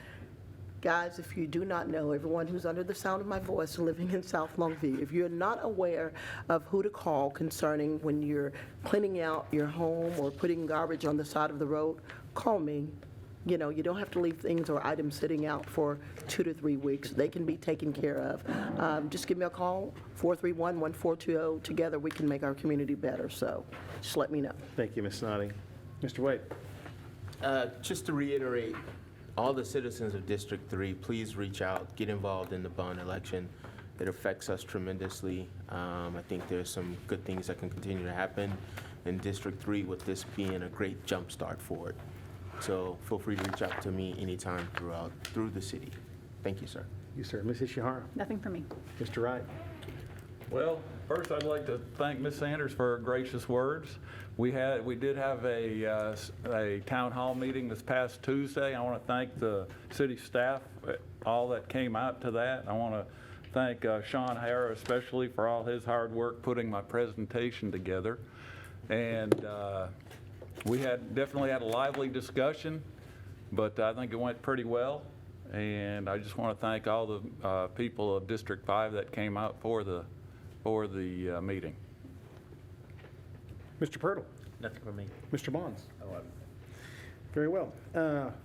Guys, if you do not know, everyone who's under the sound of my voice living in South Longview, if you're not aware of who to call concerning when you're cleaning out your home or putting garbage on the side of the road, call me. You know, you don't have to leave things or items sitting out for 2 to 3 weeks. They can be taken care of. Just give me a call, 431-1420. Together we can make our community better, so just let me know. Thank you, Ms. Notting. Mr. Wade. Just to reiterate, all the citizens of District 3, please reach out, get involved in the bond election. It affects us tremendously. I think there's some good things that can continue to happen in District 3 with this being a great jumpstart for it. So feel free to reach out to me anytime through the city. Thank you, sir. You, sir. Ms. Ishihara. Nothing for me. Mr. Wright. Well, first I'd like to thank Ms. Sanders for her gracious words. We did have a town hall meeting this past Tuesday. I want to thank the city staff, all that came out to that. I want to thank Sean Hara especially for all his hard work putting my presentation together. And we definitely had a lively discussion, but I think it went pretty well. And I just want to thank all the people of District 5 that came out for the meeting. Mr. Purtle. Nothing for me. Mr. Bonds. Very well.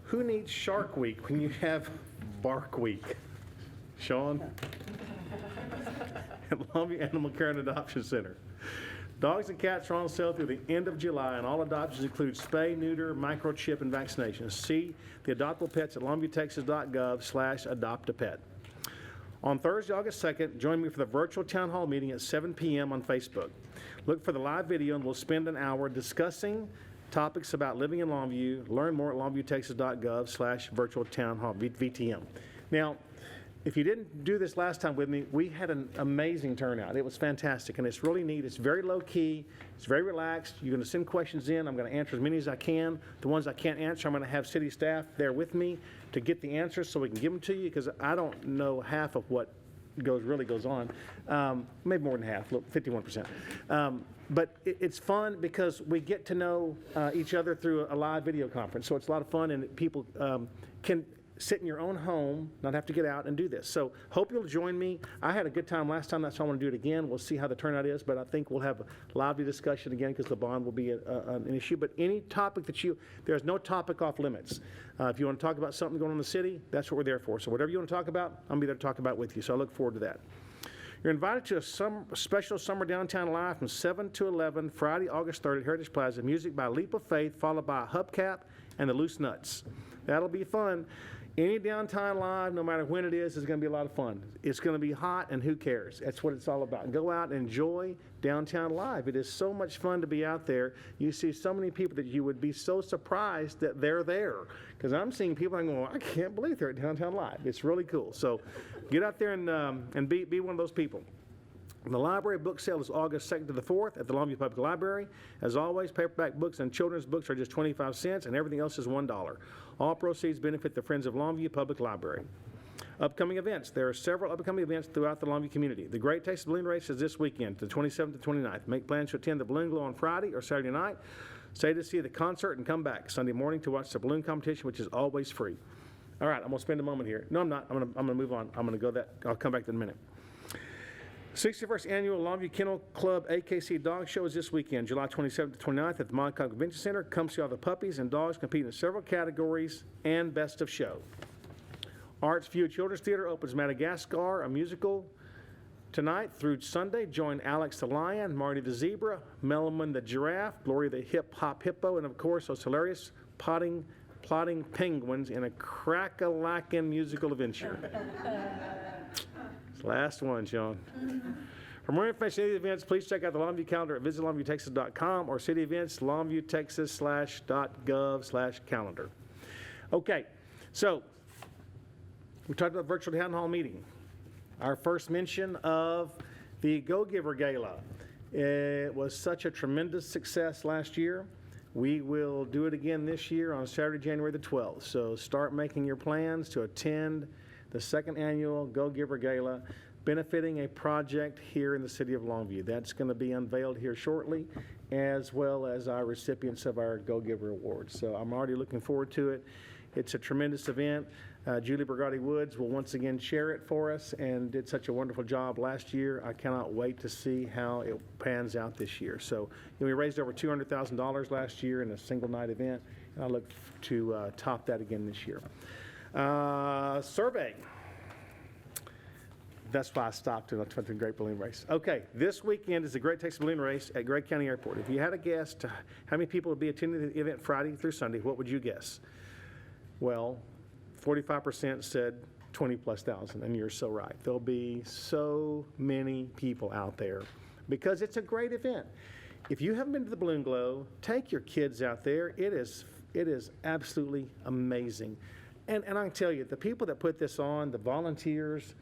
Who needs Shark Week when you have Bark Week? Sean? At Longview Animal Care and Adoption Center. Dogs and cats are on sale through the end of July, and all adoptions include spay, neuter, microchip, and vaccinations. See the adoptable pets at longviewtexas.gov/adopt-a-pet. On Thursday, August 2nd, join me for the virtual town hall meeting at 7 p.m. on Facebook. Look for the live video, and we'll spend an hour discussing topics about living in Longview. Learn more at longviewtexas.gov/virtual town hall, VTM. Now, if you didn't do this last time with me, we had an amazing turnout. It was fantastic, and it's really neat. It's very low-key. It's very relaxed. You're going to send questions in. I'm going to answer as many as I can. The ones I can't answer, I'm going to have city staff there with me to get the answers so we can give them to you, because I don't know half of what really goes on. Maybe more than half, 51%. But it's fun because we get to know each other through a live video conference. So it's a lot of fun, and people can sit in your own home, not have to get out and do this. So hope you'll join me. I had a good time last time. That's why I want to do it again. We'll see how the turnout is, but I think we'll have a lively discussion again because the bond will be an issue. But any topic there's no topic off limits. If you want to talk about something going on in the city, that's what we're there for. So whatever you want to talk about, I'll be there to talk about with you. So I look forward to that. You're invited to a special summer downtown live from 7 to 11, Friday, August 3rd at Heritage Plaza. Music by Leap of Faith, followed by Hubcap and the Loose Nuts. That'll be fun. Any downtown live, no matter when it is going to be a lot of fun. It's going to be hot, and who cares? That's what it's all about. Go out and enjoy downtown live. It is so much fun to be out there. You see so many people that you would be so surprised that they're there. Because I'm seeing people, I'm going, I can't believe they're at downtown live. It's really cool. So get out there and be one of those people. The library book sale is August 2nd to the 4th at the Longview Public Library. As always, paperback books and children's books are just 25 cents, and everything else is $1. All proceeds benefit the Friends of Longview Public Library. Upcoming events. There are several upcoming events throughout the Longview community. The Great Texas Balloon Race is this weekend, the 27th to 29th. Make plans to attend the Balloon Glow on Friday or Saturday night. Stay to see the concert and come back Sunday morning to watch the balloon competition, which is always free. All right, I'm going to spend a moment here. No, I'm not. I'm going to move on. I'm going to go that. I'll come back in a minute. 61st Annual Longview Kennel Club AKC Dog Show is this weekend, July 27th to 29th at the Moncton Convention Center. Come see all the puppies and dogs compete in several categories and best of show. Arts View Children's Theater opens Madagascar, a musical, tonight through Sunday. Join Alex the Lion, Marty the Zebra, Melman the Giraffe, Gloria the Hip Hop Hippo, and of course those hilarious plotting penguins in a crack-a-lackin' musical adventure. It's the last one, Sean. For more information on these events, please check out the Longview calendar at visitlongviewtexas.com or city events, longviewtexas.gov/calendar. Okay, so we talked about virtual town hall meeting. Our first mention of the Go Giver Gala. It was such a tremendous success last year. We will do it again this year on Saturday, January the 12th. So start making your plans to attend the second annual Go Giver Gala, benefiting a project here in the city of Longview. That's going to be unveiled here shortly, as well as our recipients of our Go Giver Awards. So I'm already looking forward to it. It's a tremendous event. Julie Bergotti Woods will once again chair it for us and did such a wonderful job last year. I cannot wait to see how it pans out this year. So we raised over $200,000 last year in a single night event, and I look to top that again this year. Survey. That's why I stopped and I went to the Great Balloon Race. Okay, this weekend is the Great Texas Balloon Race at Gray County Airport. If you had a guess to how many people would be attending the event Friday through Sunday, what would you guess? Well, 45% said 20+ thousand, and you're so right. There'll be so many people out there because it's a great event. If you haven't been to the Balloon Glow, take your kids out there. It is absolutely amazing. And I can tell you, the people that put this on, the volunteers,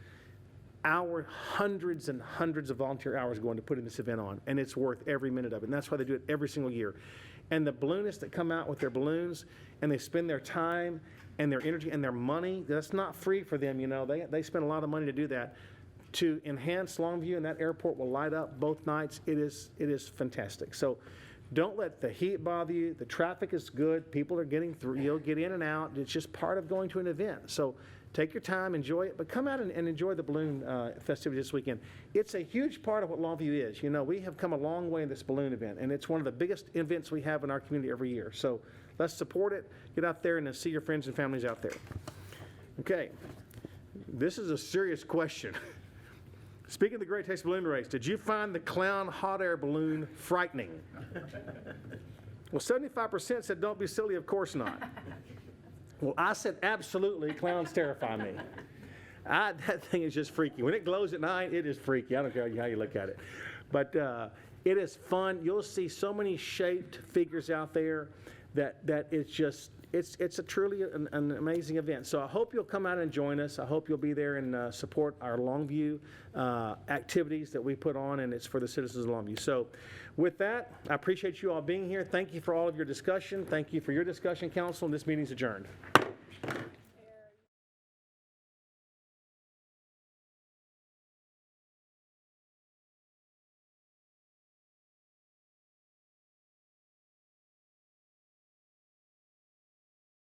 hundreds and hundreds of volunteer hours going to putting this event on, and it's worth every minute of it. And that's why they do it every single year. And the balloonists that come out with their balloons and they spend their time and their energy and their money, that's not free for them, you know. They spend a lot of money to do that. To enhance Longview, and that airport will light up both nights. It is fantastic. So don't let the heat bother you. The traffic is good. People are getting through. You'll get in and out. It's just part of going to an event. So take your time, enjoy it, but come out and enjoy the balloon festivity this weekend. It's a huge part of what Longview is. You know, we have come a long way in this balloon event, and it's one of the biggest events we have in our community every year. So let's support it. Get out there and see your friends and families out there. Okay, this is a serious question. Speaking of the Great Texas Balloon Race, did you find the clown hot air balloon frightening? Well, 75% said don't be silly, of course not. Well, I said absolutely, clowns terrify me. That thing is just freaky. When it glows at night, it is freaky. I don't care how you look at it. But it is fun. You'll see so many shaped figures out there that it's just, it's a truly an amazing event. So I hope you'll come out and join us. I hope you'll be there and support our Longview activities that we put on, and it's for the citizens of Longview. So with that, I appreciate you all being here. Thank you for all of your discussion. Thank you for your discussion, council, and this meeting's adjourned.